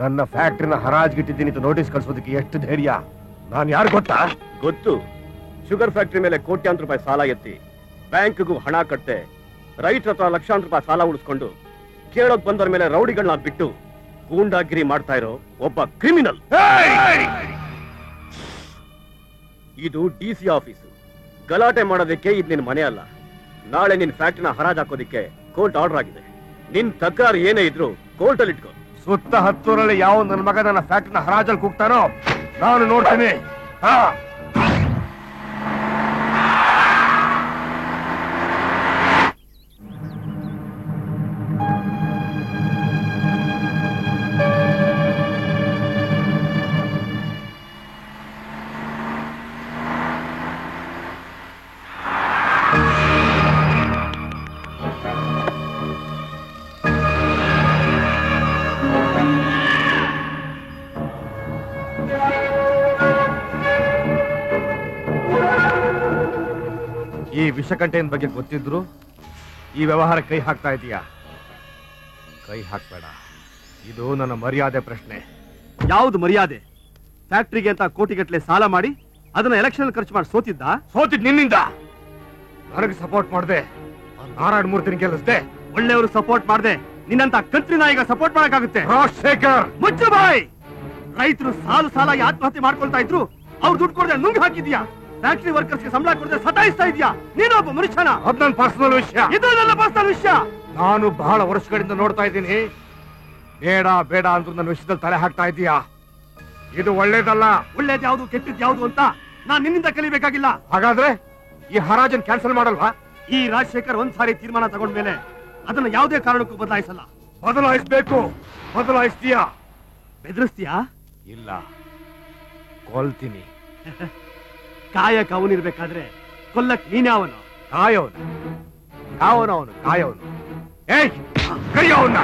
ನನ್ನ ಫ್ಯಾಕ್ಟ್ರಿನ ಹರಾಜ್ಗಿಟ್ಟಿದ್ದೀನಿ ಅಂತ ನೋಟಿಸ್ ಕಳ್ಸೋದಕ್ಕೆ ಎಷ್ಟು ಧೈರ್ಯ? ನಾನು ಯಾರು ಗೊತ್ತಾ? ಗೊತ್ತು. ಶುಗರ್ ಫ್ಯಾಕ್ಟ್ರಿ ಮೇಲೆ ಕೋಟ್ಯಾಂತರ ರೂಪಾಯಿ ಸಾಲ ಎತ್ತಿ ಬ್ಯಾಂಕ್ಗೂ ಹಣ ಕಟ್ಟೆ ರೈತರ ಹತ್ರ ಲಕ್ಷಾಂತರ ರೂಪಾಯಿ ಸಾಲ ಉಳಿಸ್ಕೊಂಡು ಕೇಳೋಕ್ ಬಂದವರ ಮೇಲೆ ರೌಡಿಗಳನ್ನ ಬಿಟ್ಟು ಗೂಂಡಾಗಿರಿ ಮಾಡ್ತಾ ಇರೋ ಒಬ್ಬ ಕ್ರಿಮಿನಲ್. ಇದು ಡಿಸಿ ಆಫೀಸು. ಗಲಾಟೆ ಮಾಡೋದಕ್ಕೆ ಇದು ನಿನ್ ಮನೆ ಅಲ್ಲ. ನಾಳೆ ನಿನ್ ಫ್ಯಾಕ್ಟ್ರಿನ ಹರಾಜ್ ಹಾಕೋದಿಕ್ಕೆ ಕೋರ್ಟ್ ಆರ್ಡರ್ ಆಗಿದೆ. ನಿನ್ ತಕರಾರು ಏನೇ ಇದ್ರು ಕೋರ್ಟ್ ಅಲ್ಲಿ ಇಟ್ಕೋ. ಸುತ್ತ ಹತ್ತೂರಲ್ಲಿ ಯಾವ ನನ್ನ ಮಗ ನನ್ನ ಫ್ಯಾಕ್ಟ್ರಿನ ಹರಾಜಲ್ಲಿ ಕೂಗ್ತಾನೋ ನಾನು ನೋಡ್ತೀನಿ. ಈ ವಿಷಕಂಠೆಯ ಬಗ್ಗೆ ಗೊತ್ತಿದ್ರು ಈ ವ್ಯವಹಾರ ಕೈ ಹಾಕ್ತಾ ಇದೀಯಾ? ಕೈ ಹಾಕ್ಬೇಡ. ಇದು ನನ್ನ ಮರ್ಯಾದೆ ಪ್ರಶ್ನೆ. ಯಾವುದು ಮರ್ಯಾದೆ? ಫ್ಯಾಕ್ಟ್ರಿಗೆ ಅಂತ ಕೋಟಿಗಟ್ಟಲೆ ಸಾಲ ಮಾಡಿ ಅದನ್ನ ಎಲೆಕ್ಷನ್ ಖರ್ಚು ಮಾಡಿ ಸೋತಿದ್ ನಿನ್ನಿಂದ. ನನಗೆ ಸಪೋರ್ಟ್ ಮಾಡದೆ ನಾರಾಯಣ ಮೂರ್ತಿನ ಗೆಲ್ಲಿಸ್ದೆ. ಒಳ್ಳೆಯವರು ಸಪೋರ್ಟ್ ಮಾಡದೆ ನಿನ್ನಂತ ಕಂತ್ರಿನ ಈಗ ಸಪೋರ್ಟ್ ಮಾಡಕ್ಕಾಗುತ್ತೆ? ರಾಜಶೇಖರ್ ಮುಚ್ಚು ಬಾಯ್. ರೈತರು ಸಾಲಾಗಿ ಆತ್ಮಹತ್ಯೆ ಮಾಡ್ಕೊಳ್ತಾ ಇದ್ರು. ಅವ್ರು ದುಡ್ಡು ಕೊಡದೆ ನುಂಗ್ ಹಾಕಿದ್ಯಾ. ಫ್ಯಾಕ್ಟ್ರಿ ವರ್ಕರ್ಸ್ಗೆ ಸಂಬಳ ಕೊಡದೆ ಸತಾಯಿಸ್ತಾ ಇದೆಯಾ. ನೀನೊಬ್ಬ ಮನುಷ್ಯನ? ಅದು ನನ್ನ ಪರ್ಸನಲ್ ವಿಷಯ. ಇದು ನನ್ನ ಪರ್ಸನಲ್ ವಿಷಯ. ನಾನು ಬಹಳ ವರ್ಷಗಳಿಂದ ನೋಡ್ತಾ ಇದ್ದೀನಿ. ಬೇಡ ಬೇಡ ಅಂದ್ರೂ ನನ್ನ ವಿಷಯದಲ್ಲಿ ತಲೆ ಹಾಕ್ತಾ ಇದೀಯಾ. ಇದು ಒಳ್ಳೇದಲ್ಲ. ಒಳ್ಳೇದ್ ಯಾವ್ದು ಕೆಟ್ಟದ್ ಯಾವ್ದು ಅಂತ ನಾನ್ ನಿನ್ನಿಂದ ಕಲಿಬೇಕಾಗಿಲ್ಲ. ಹಾಗಾದ್ರೆ ಈ ಹರಾಜನ್ ಕ್ಯಾನ್ಸಲ್ ಮಾಡಲ್ವಾ? ಈ ರಾಜಶೇಖರ್ ಒಂದ್ಸಾರಿ ತೀರ್ಮಾನ ತಗೊಂಡ್ಮೇಲೆ ಅದನ್ನ ಯಾವುದೇ ಕಾರಣಕ್ಕೂ ಬದಲಾಯಿಸಲ್ಲ. ಬದಲಾಯಿಸ್ಬೇಕು. ಬದಲಾಯಿಸ್ತೀಯಾ? ಬೆದರಿಸ್ತೀಯಾ? ಇಲ್ಲ, ಕೊಲ್ತೀನಿ. ಕಾಯಕ ಅವನಿರ್ಬೇಕಾದ್ರೆ ಕೊಲ್ಲಕ್ ನೀನ್ಯಾವನು? ಕಾಯವನು. ಯಾವನವನು? ಕಾಯವನು. ಏಯ್, ಕರಿಯವನ್ನ.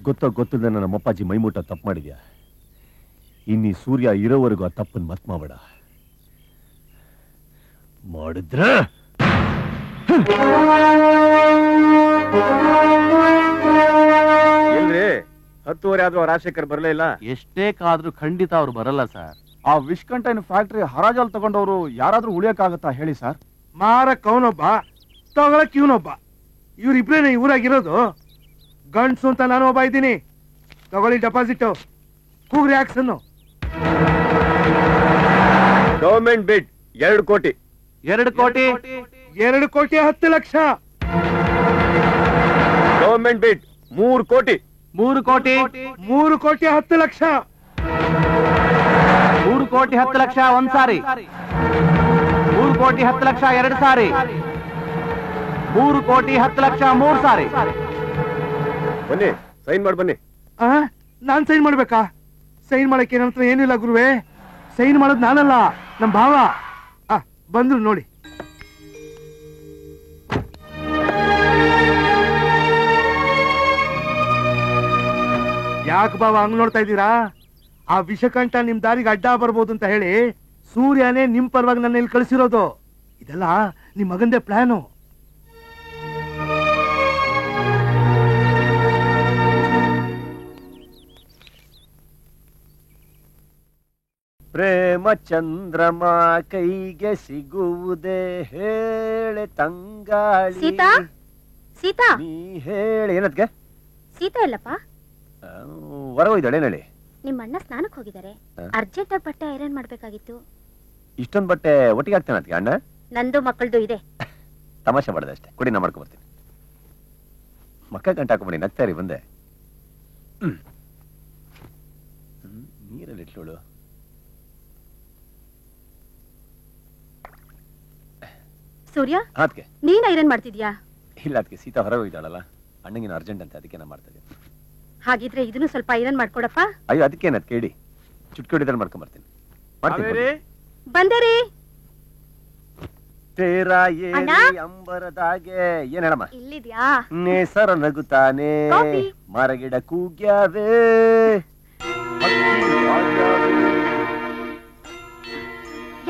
ಗೊತ್ತಿಲ್ಲದೆ ನನ್ನ ಅಪ್ಪಾಜಿ ಮೈಮೂಟ ತಪ್ಪು ಮಾಡಿದ್ಯಾ. ಇನ್ನಿ ಸೂರ್ಯ ಇರೋವರೆಗೂ ಆ ತಪ್ಪನ್ನು ಮತ್ ಮಾಡಬೇಡ. ಮಾಡಿದ್ರ ಎಲ್ರಿ 10:30 ಆದ್ರೂ ರಾಜಶೇಖರ್ ಬರಲೇ ಇಲ್ಲ. ಎಷ್ಟೇ ಕಾದ್ರೂ ಖಂಡಿತ ಅವ್ರು ಬರಲ್ಲ ಸರ್. ಆ ವಿಷ್ಕಂಠನ್ ಫ್ಯಾಕ್ಟ್ರಿ ಹರಾಜಲ್ಲಿ ತಗೊಂಡವರು ಯಾರಾದ್ರೂ ಉಳಿಯಕ್ಕಾಗತ್ತಾ ಹೇಳಿ ಸರ್? ಮಾರಕ್ ಅವನೊಬ್ಬ, ತಗೊಳಕ್ ಇವನೊಬ್ಬ. ಇವ್ರಿಬ್ರೇನೆ ಊರಾಗಿರೋದು. ಗಂಡ್ಸು ಅಂತ ನಾನು ಒಬ್ಬ ಇದ್ದೀನಿ. ತಗೊಳ್ಳಿ ಡೆಪಾಸಿಟ್, ಕೂಗ್ರಿ ಆಕ್ಷನ್. ಗವರ್ಮೆಂಟ್ ಬಿಡ್ 2 ಕೋಟಿ. 2 ಕೋಟಿ 2 ಕೋಟಿ 10 ಲಕ್ಷ. ಗವರ್ಮೆಂಟ್ ಬಿಡ್ 3 ಕೋಟಿ. 3 ಕೋಟಿ 3 ಕೋಟಿ 10 ಲಕ್ಷ. 3 ಕೋಟಿ 10 ಲಕ್ಷ ಒಂದ್ ಸಾರಿ. 3 ಕೋಟಿ 10 ಲಕ್ಷ 2 ಸಾರಿ. 3 ಕೋಟಿ 10 ಲಕ್ಷ 3 ಸಾರಿ. ಬನ್ನಿ, ಸೈನ್ ಮಾಡಿ ಬನ್ನಿ. ನಾನ್ ಸೈನ್ ಮಾಡ್ಬೇಕಾ? ಸೈನ್ ಮಾಡಕ್ಕೆ ನನ್ನ ಹತ್ರ ಏನಿಲ್ಲ ಗುರುವೆ. ಸೈನ್ ಮಾಡೋದು ನಾನಲ್ಲ, ನಮ್ ಭಾವ. ಬಂದ್ರು ನೋಡಿ. ಯಾಕೆ ಬಾವ ಹಂಗ್ ನೋಡ್ತಾ ಇದ್ದೀರಾ? ಆ ವಿಷಕಂಠ ನಿಮ್ ದಾರಿಗೆ ಅಡ್ಡ ಬರ್ಬೋದು ಅಂತ ಹೇಳಿ ಸೂರ್ಯನೇ ನಿಮ್ ಪರವಾಗಿ ನನ್ನ ಇಲ್ಲಿ ಕಳಿಸಿರೋದು. ಇದೆಲ್ಲ ನಿಮ್ ಮಗಂದೇ ಪ್ಲಾನು. ಪ್ರೇಮ ಚಂದ್ರಮ ಕೈಗೆ ಸಿಗುವುದೇ ಹೇಳೆ ತಂಗಾಳಿ. ಸೀತಾ, ಸೀತಾ, ನೀ ಹೇಳಿ. ಏನದ್ಕೆ? ಸೀತಾ ಇಲ್ಲಪ್ಪ, ಹೊರಗೋಯ್ದಾಳೆ ಹೇಳಿ. ನಿಮ್ಮ ಅಣ್ಣ ಸ್ನಾನಕ್ಕೆ ಹೋಗಿದ್ದಾರೆ. ಅರ್ಜೆಂಟ್ ಆಗಿ ಬಟ್ಟೆ ಐರನ್ ಮಾಡ್ಬೇಕಾಗಿತ್ತು. ಇಷ್ಟೊಂದು ಬಟ್ಟೆ ಒಟ್ಟಿಗೆ ಹಾಕ್ತೇನೆ ಅದಕ್ಕೆ ಅಣ್ಣ? ನಂದು ಮಕ್ಕಳದು ಇದೆ. ತಮಾಷೆ ಮಾಡಿದೆ ಅಷ್ಟೇ. ಕೊಡಿ, ನಾ ಮಾಡ್ಕೊ ಬರ್ತೀನಿ. ಮಕ್ಕ ಗಂಟೆ ಹಾಕೊಂಬಿಡಿ, ನಗ್ತಾರಿ ಬಂದೆ. ನೀರಲ್ಲಿ ಇಟ್ಲೋಳು. ಸೂರ್ಯ, ಅದಕ್ಕೆ ನೀನ್ ಐರನ್ ಮಾಡ್ತಿದ್ಯಾ? ಇಲ್ಲ, ಅದಕ್ಕೆ ಸೀತಾ ಹೊರಗೆ ಹೋಗಿದ್ದಾಳಲ್ಲ, ಅಣ್ಣಗಿನ ಅರ್ಜೆಂಟ್ ಅಂತ, ಅದಕ್ಕೆ ನಾ ಮಾಡ್ತಾ ಇದ್ದೀನಿ. ಹಾಗಿದ್ರೆ ಇದನ್ನು ಸ್ವಲ್ಪ ಐರನ್ ಮಾಡ್ಕೊಡಪ್ಪ. ಅಯ್ಯೋ, ಅದಕ್ಕೇನದ್ ಕೇಳಿ, ಚುಟ್ಕಿ ಹೊಡಿದಲ್ಲಿ ಮಾಡ್ಕೊಂಡ್ ಬರ್ತೀನಿ. ಬಂದೇರಿ. ತೇರಾ ಏರಿ ಅಂಬರದಾಗೆ. ಏನ್ ಹೇಳಮ್ಮ? ಇಲ್ಲಿದ್ಯಾ? ನೇಸರ ನಗುತ್ತಾನೆ, ಮರಗಿಡ ಕೂಗ್ಯಾವೆ.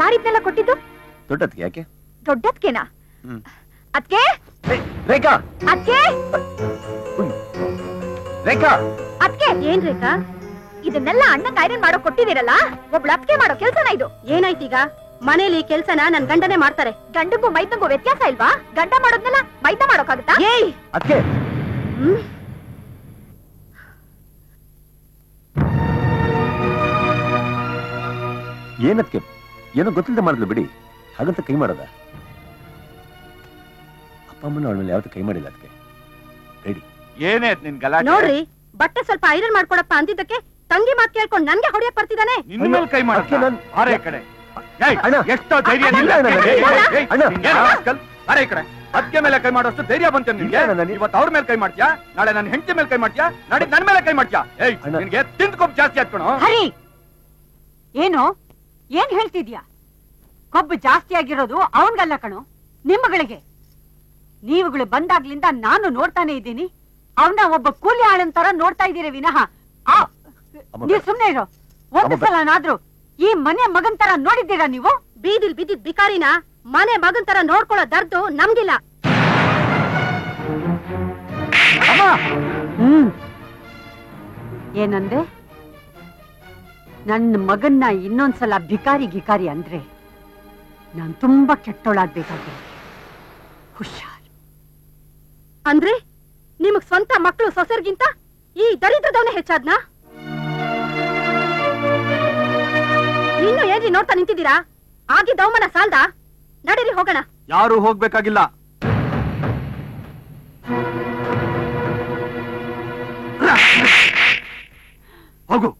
ಯಾರಿದ್ನೆಲ್ಲ ಕೊಟ್ಟಿದ್ದು? ದೊಡ್ಡದ್ಕೆ. ಯಾಕೆ? ದೊಡ್ಡದ್ಕೆನಾ? ಅದ್ಕೆ ರೇಖಾ, ಅದ್ಕೆ ರೇಖಾ, ಅದ್ಕೆ. ಏನ್ ರೇಖಾ, ಇದನ್ನೆಲ್ಲ ಅಣ್ಣಂಗ್ ಐರನ್ ಮಾಡೋ ಕೊಟ್ಟಿದ್ದೀರಲ್ಲ, ಒಬ್ಳು ಅದ್ಕೆ ಮಾಡೋ ಕೆಲ್ಸನ ಇದು? ಏನಾಯ್ತೀಗ? ಮನೇಲಿ ಕೆಲ್ಸನ ನನ್ ಗಂಡನೇ ಮಾಡ್ತಾರೆ. ಗಂಡಂಗೂ ಮೈದಂಗೂ ವ್ಯತ್ಯಾಸ ಇಲ್ವಾ? ಗಂಡ ಮಾಡೋದ್ನೆಲ್ಲ ಮೈದ ಮಾಡೋಕಾಗುತ್ತಾ? ಏಯ್ ಅದ್ಕೆ. ಏನದ್ಕೆ? ಏನೋ ಗೊತ್ತಿಲ್ಲದೆ ಮಾಡಿದ್ಲು ಬಿಡಿ, ಹಾಗಂತ ಕೈ ಮಾಡೋದ? ಅಪ್ಪ ಅಮ್ಮನ ಅವಳ ಮೇಲೆ ಯಾವತ್ತೂ ಕೈ ಮಾಡಿಲ್ಲ ಅದಕ್ಕೆ. ರೆಡಿ. ಏನೇ ನಿನ್ ಗಲಾಟೆ? ನೋಡ್ರಿ, ಬಟ್ಟೆ ಸ್ವಲ್ಪ ಐರನ್ ಮಾಡ್ಕೊಡಪ್ಪ ಅಂತಿದ್ದಕ್ಕೆ ತಂಗಿ ಮಾತು ಕೇಳ್ಕೊಂಡು ನನ್ಗೆ ಹೊಡಿಯಕ್ ಬರ್ತಿದ್ದಾನೆ. ನಿನ್ನ ಮೇಲೆ ಕೈ ಮಾಡಕ್ಕೆ ಆರೆ ಕಡೆ. ಎಷ್ಟೋ ಧೈರ್ಯ ನಿಲ್ಲ. ಅರೆ ಕಡೆ ಅದಕ್ಕೆ ಮೇಲೆ ಕೈ ಮಾಡೋಷ್ಟು ಧೈರ್ಯ ಬಂತೆ ನಿನ್ಗೆ? ಇವತ್ತು ಅವ್ರ ಮೇಲೆ ಕೈ ಮಾಡ್ತೀಯಾ, ನಾಳೆ ನನ್ನ ಹೆಂಡತಿ ಮೇಲೆ ಕೈ ಮಾಡ್ತೀಯಾ, ನಾಳೆ ನನ್ನ ಮೇಲೆ ಕೈ ಮಾಡ್ತೀಯಾ? ನಿನ್ಗೆ ತಿಂದ್ಕೊಬ್ಬ ಜಾಸ್ತಿ ಹಾಕೋಣ. ಹರಿ, ಏನು ಏನ್ ಹೇಳ್ತಿದ್ಯಾ? ಕೊಬ್ಬು ಜಾಸ್ತಿ ಆಗಿರೋದು ಅವನ್ಗಲ್ಲ ಕಣೋ, ನಿಮ್ಮಗಳಿಗೆ. ನೀವುಗಳು ಬಂದಾಗ್ಲಿಂದ ನಾನು ನೋಡ್ತಾನೆ ಇದ್ದೀನಿ. ಅವನ ಒಬ್ಬ ಕೂಲಿ ಆಳನ್ ತರ ನೋಡ್ತಾ ಇದ್ದೀರಿ ವಿನಃ ನೀವು ಸುಮ್ನೆ ಇರೋ. ಒಂದು ಸಲನಾದ್ರೂ ಈ ಮನೆ ಮಗನ್ ತರ ನೋಡಿದ್ದೀರಾ ನೀವು? ಬೀದಿಲ್ ಬಿದ್ದಿದ್ ಬಿಕಾರಿನ ಮನೆ ಮಗನ್ ತರ ನೋಡ್ಕೊಳ್ಳೋ ದರ್ದು ನಮ್ಗಿಲ್ಲ. ಏನಂದೆ? ನನ್ನ ಮಗನ್ನ ಇನ್ನೊಂದ್ಸಲ ಭಿಕಾರಿ ಗಿಕಾರಿ ಅಂದ್ರೆ ನಾನ್ ತುಂಬಾ ಕೆಟ್ಟೋಳಾಗ್ಬೇಕಾಗಿದೆ. ಹುಷಾರ್. ಅಂದ್ರೆ ನಿಮಗ್ ಸ್ವಂತ ಮಕ್ಕಳು ಸೊಸೆರ್ಗಿಂತ ಈ ದರಿದ್ರದವನೇ ಹೆಚ್ಚಾದ್ನಾ? ಇನ್ನು ಏನ್ರಿ ನೋಡ್ತಾ ನಿಂತಿದ್ದೀರಾ? ಆಗಿದ್ದ ಅವಮಾನ ಸಾಲ್ದ? ನಡೀರಿ ಹೋಗೋಣ. ಯಾರು ಹೋಗ್ಬೇಕಾಗಿಲ್ಲ. ಹೋಗು.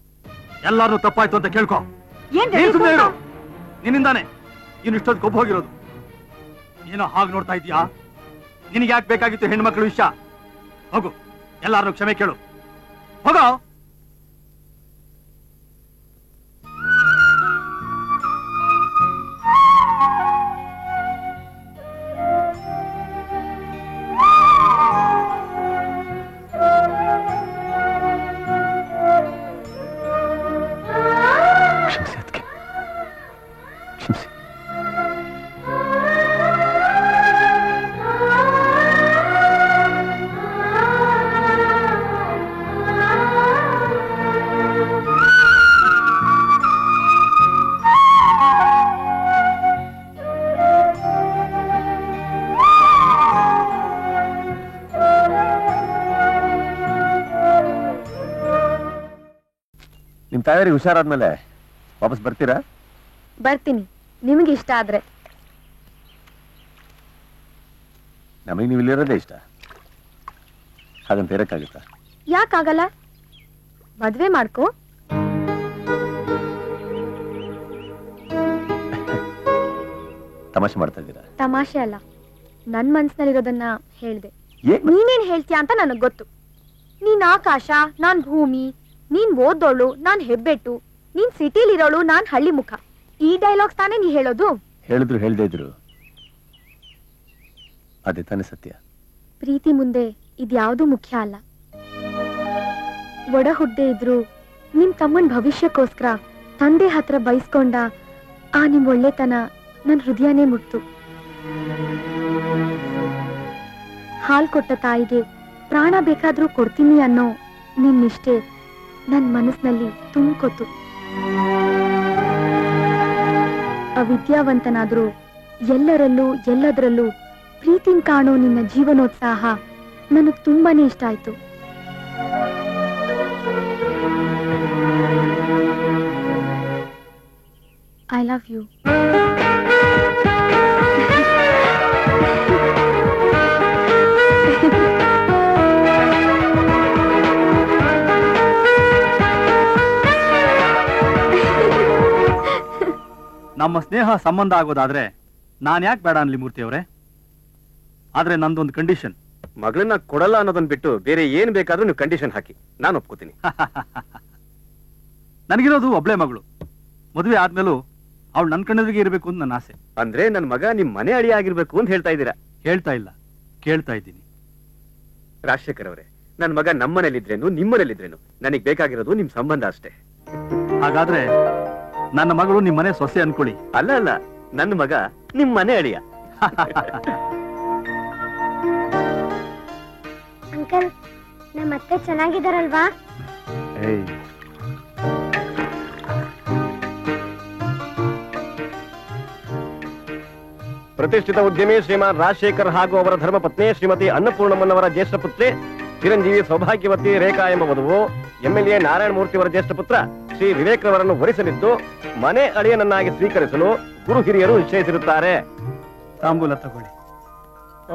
ಎಲ್ಲಾರು ತಪ್ಪಾಯ್ತು ಅಂತ ಕೇಳ್ಕೊ. ನಿನ್ನಿಂದಾನೆ ಇನ್ನಿಷ್ಟೊಂದು ಕೊಬ್ಬು ಹೋಗಿರೋದು. ಏನೋ ಹಾಗೆ ನೋಡ್ತಾ ಇದೀಯಾ? ನಿನಗೆ ಯಾಕೆ ಬೇಕಾಗಿತ್ತು ಹೆಣ್ಮಕ್ಳು ವಿಷಯ? ಹೋಗು, ಎಲ್ಲಾರನ್ನು ಕ್ಷಮೆ ಕೇಳು. ಹೋಗೋ. ನಿಮ್ ತಾಯಿಯವ್ರಿಗೆ ಹುಷಾರಾದ್ಮೇಲೆ ವಾಪಸ್ ಬರ್ತೀರಾ? ಬರ್ತೀನಿ, ನಿಮಗೆ ಇಷ್ಟ ಆದ್ರೆ. ನಮಗೆ ನೀವು ಇಲ್ಲಿರೋದೇ ಇಷ್ಟ, ಹಾಗಂತ ಇರಕ್ಕಾಗುತ್ತಾ? ಯಾಕಾಗಲ್ಲ? ಮದ್ವೆ ಮಾಡ್ಕೋ. ತಮಾಷೆ ಮಾಡ್ತಾ ಇದ್ದೀರಾ? ತಮಾಷೆ ಅಲ್ಲ, ನನ್ ಮನ್ಸಿನಲ್ಲಿರೋದನ್ನ ಹೇಳ್ದೆ. ಏನ್ ನೀನೇನ್ ಹೇಳ್ತೀಯ ಅಂತ ನನಗ್ ಗೊತ್ತು. ನೀನ್ ಆಕಾಶ, ನಾನ್ ಭೂಮಿ, ನೀನ್ ಓದೋಳು, ನಾನ್ ಹೆಬ್ಬೆಟ್ಟು, ನೀನ್ ಸಿಟಿಲಿರೋಳು, ನಾನ್ ಹಳ್ಳಿ ಮುಖ. ಈ ಡೈಲಾಗ್ಸ್ ತಾನೇ ನೀ ಹೇಳೋದು? ಹೇಳಿದ್ರು ಹೇಳ್ದೇ ಇದ್ರು ಅದೇ ತಾನೇ ಸತ್ಯ. ಪ್ರೀತಿ ಮುಂದೆ ಇದ್ಯಾವುದೂ ಮುಖ್ಯ ಅಲ್ಲ. ಒಡ ಹುಡ್ದೆ ಇದ್ರು ನಿಮ್ ತಮ್ಮನ್ ಭವಿಷ್ಯಕ್ಕೋಸ್ಕರ ತಂದೆ ಹತ್ರ ಬಯಸ್ಕೊಂಡ ಆ ನಿಮ್ ಒಳ್ಳೆತನ ನನ್ ಹೃದಯನೇ ಮುಟ್ತು. ಹಾಲ್ ಕೊಟ್ಟ ತಾಯಿಗೆ ಪ್ರಾಣ ಬೇಕಾದ್ರೂ ಕೊಡ್ತೀನಿ ಅನ್ನೋ ನಿನ್ ನಿಷ್ಠೆ ನನ್ ಮನಸ್ಸಿನಲ್ಲಿ ತುಂಬ್ಕೊತು. ಅವಿದ್ಯಾವಂತನಾದ್ರೂ ಎಲ್ಲರಲ್ಲೂ ಎಲ್ಲದರಲ್ಲೂ ಪ್ರೀತಿನ್ ಕಾಣೋ ನಿನ್ನ ಜೀವನೋತ್ಸಾಹ ನನಗ್ ತುಂಬಾನೇ ಇಷ್ಟ ಆಯ್ತು. I love you. ನಮ್ಮ ಸ್ನೇಹ ಸಂಬಂಧ ಆಗೋದಾದ್ರೆ ನಾನ್ ಯಾಕೆ ಬೇಡ ಅನ್ಲಿ ಮೂರ್ತಿ ಅವರೇ? ಆದ್ರೆ ನಂದೊಂದು ಕಂಡೀಷನ್. ಮಗಳನ್ನ ಕೊಡಲ್ಲ ಅನ್ನೋದನ್ನ ಬಿಟ್ಟು ಬೇರೆ ಏನ್ ಬೇಕಾದ್ರೂ ನೀವು ಕಂಡೀಷನ್ ಹಾಕಿ, ನಾನು ಒಪ್ಕೋತೀನಿ. ನನಗಿರೋದು ಒಬ್ಳೆ ಮಗಳು. ಮದುವೆ ಆದ್ಮೇಲೂ ಅವಳು ನನ್ ಕಣ್ಣೆದುರಿಗೆ ಇರಬೇಕು ಅಂತ ನನ್ನ ಆಸೆ. ಅಂದ್ರೆ ನನ್ ಮಗ ನಿಮ್ ಮನೆ ಅಳಿಯ ಆಗಿರ್ಬೇಕು ಅಂತ ಹೇಳ್ತಾ ಇದ್ದೀರಾ? ಹೇಳ್ತಾ ಇಲ್ಲ, ಕೇಳ್ತಾ ಇದ್ದೀನಿ. ರಾಜಶೇಖರ್ ಅವರೇ, ನನ್ ಮಗ ನಮ್ಮನೇಲಿದ್ರೇನು ನಿಮ್ಮನೇಲಿದ್ರೇನು ನನಗ್ ಬೇಕಾಗಿರೋದು ನಿಮ್ ಸಂಬಂಧ ಅಷ್ಟೇ. ಹಾಗಾದ್ರೆ ನನ್ನ ಮಗಳು ನಿಮ್ ಮನೆ ಸೊಸೆ ಅನ್ಕೊಳ್ಳಿ. ಅಲ್ಲ ಅಲ್ಲ, ನನ್ನ ಮಗ ನಿಮ್ ಮನೆ ಅಳಿಯ. ಅಂಕಲ್, ನಮ್ಮ ಅತ್ತೆ ಚೆನ್ನಾಗಿದ್ದಾರಲ್ವಾ? ಪ್ರತಿಷ್ಠಿತ ಉದ್ಯಮಿ ಶ್ರೀಮಾನ್ ರಾಜಶೇಖರ್ ಹಾಗೂ ಅವರ ಧರ್ಮಪತ್ನಿ ಶ್ರೀಮತಿ ಅನ್ನಪೂರ್ಣಮ್ಮನವರ ಜ್ಯೇಷ್ಠ ಪುತ್ರಿ ಚಿರಂಜೀವಿ ಸೌಭಾಗ್ಯವತಿ ರೇಖಾ ಎಂಬ ವಧುವು ಎಂಎಲ್ಎ ನಾರಾಯಣ ಮೂರ್ತಿಯವರ ಜ್ಯೇಷ್ಠ ಪುತ್ರ ಶ್ರೀ ವಿವೇಕ್ ರವರನ್ನು ವರಿಸಲಿದ್ದು ಮನೆ ಅಳಿಯನನ್ನಾಗಿ ಸ್ವೀಕರಿಸಲು ಗುರು ಹಿರಿಯರು ನಿಶ್ಚಯಿಸಿರುತ್ತಾರೆ. ತಾಂಬೂಲ ತಗೊಳ್ಳಿ.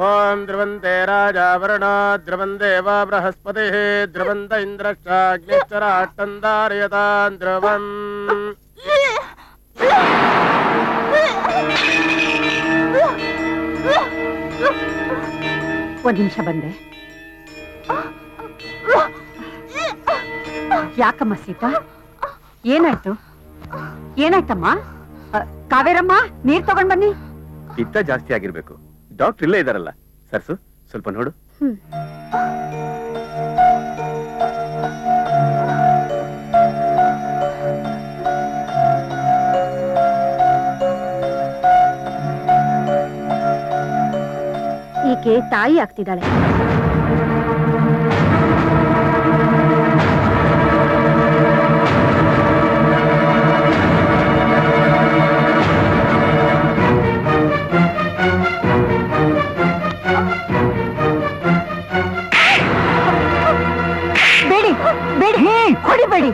ಓಂ ಧ್ರುವಂತೆ ರಾಜಾವರಣ ಧ್ರುವಂದೇವ ಬೃಹಸ್ಪತಿ ಧ್ರುವಂತ ಇಂದ್ರಶ್ಚಾಗ್ನಿಶ್ಚರಾಟ್ಟಂದಾರಯತಾನ್ ಧ್ರುವಂ. ಒಂದ್ ನಿಮಿಷ ಬಂದೆ. ಯಾಕಮ್ಮ ಸೀತಾ, ಏನಾಯ್ತು? ಏನಾಯ್ತಮ್ಮ? ಕಾವೇರಮ್ಮ, ನೀರ್ ತಗೊಂಡ್ ಬನ್ನಿ. ಪಿತ್ತ ಜಾಸ್ತಿ ಆಗಿರ್ಬೇಕು. ಡಾಕ್ಟರ್ ಇಲ್ಲೇ ಇದಾರಲ್ಲ, ಸರ್ಸು ಸ್ವಲ್ಪ ನೋಡು. ಈಕೆ ತಾಯಿ ಆಗ್ತಿದ್ದಾಳೆ. ಬೇಡಿ ಬೇಡಿ, ಹೊಡಿಬೇಡಿ.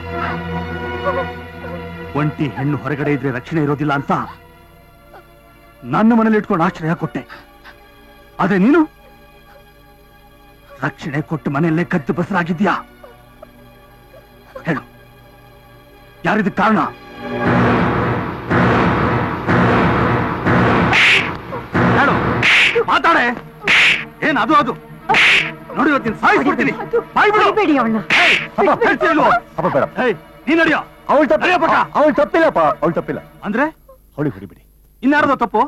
ಒಂಟಿ ಹೆಣ್ಣು ಹೊರಗಡೆ ಇದ್ರೆ ರಕ್ಷಣೆ ಇರೋದಿಲ್ಲ ಅಂತ ನನ್ನ ಮನೇಲಿ ಇಟ್ಕೊಂಡು ಆಶ್ರಯ ಕೊಟ್ಟೆ. ಆದ್ರೆ ನೀನು ರಕ್ಷಣೆ ಕೊಟ್ಟು ಮನೆಯಲ್ಲೇ ಕದ್ದು ಬಸರಾಗಿದ್ಯಾ? ಹೇಳು, ಯಾರಿದ ಕಾರಣ? ಹೇಳು, ಮಾತಾಡೆ. ಏನ್ ಅದು ಅದು ನೋಡಿ, ಇವತ್ತಿನ ಸಾಯಿಸ್ಬಿಡ್ತೀನಿ. ಹೊಡಿಬೇಡಿ ಅವಳನ್ನ. ನೀನ್ ನಡಿಯೋ. ಅವಳು ತಪ್ಪಿಲ್ಲಪ್ಪ, ಅವಳು ತಪ್ಪಿಲ್ಲ. ಅಂದ್ರೆ ಅವಳಿಗೆ ಹೊಡಿಬಿಡಿ. ಇನ್ಯಾರದೋ ತಪ್ಪು?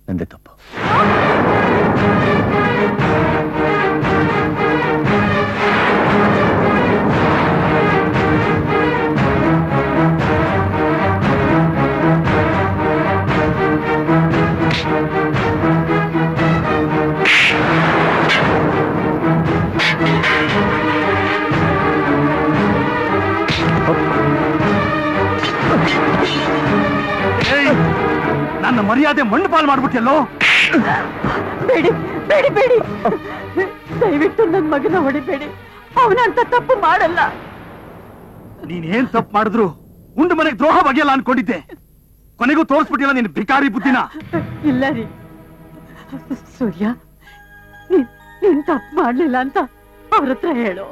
ನಂದೇ ತಪ್ಪು. ನನ್ನ ಮರ್ಯಾದೆ ಮಣ್ಣು ಪಾಲು ಮಾಡ್ಬಿಟ್ಟೆಲ್ಲೋ. ಬೇಡಿ ಬೇಡಿ ಬೇಡಿ, ದಯವಿಟ್ಟು ನನ್ನ ಮಗನ ಹೊಡಿಬೇಡಿ. ಅವನಂತ ತಪ್ಪು ಮಾಡಲ್ಲ. ನೀನೇನ್ ತಪ್ಪು ಮಾಡಿದ್ರು ಉಂಡು ಮನೆಗೆ ದ್ರೋಹ ಬಗೆಯಲ್ಲ ಅನ್ಕೊಂಡಿದ್ದೆ. ಕೊನೆಗೂ ತೋರಿಸ್ಬಿಟ್ಟಿಲ್ಲ ನೀನು ಭಿಕಾರಿ ಬುದ್ಧಿನ. ಇಲ್ಲ ರೀ ಸೂರ್ಯ, ನೀನ್ ತಪ್ಪು ಮಾಡ್ಲಿಲ್ಲ ಅಂತ ಅವ್ರ ಹತ್ರ ಹೇಳು.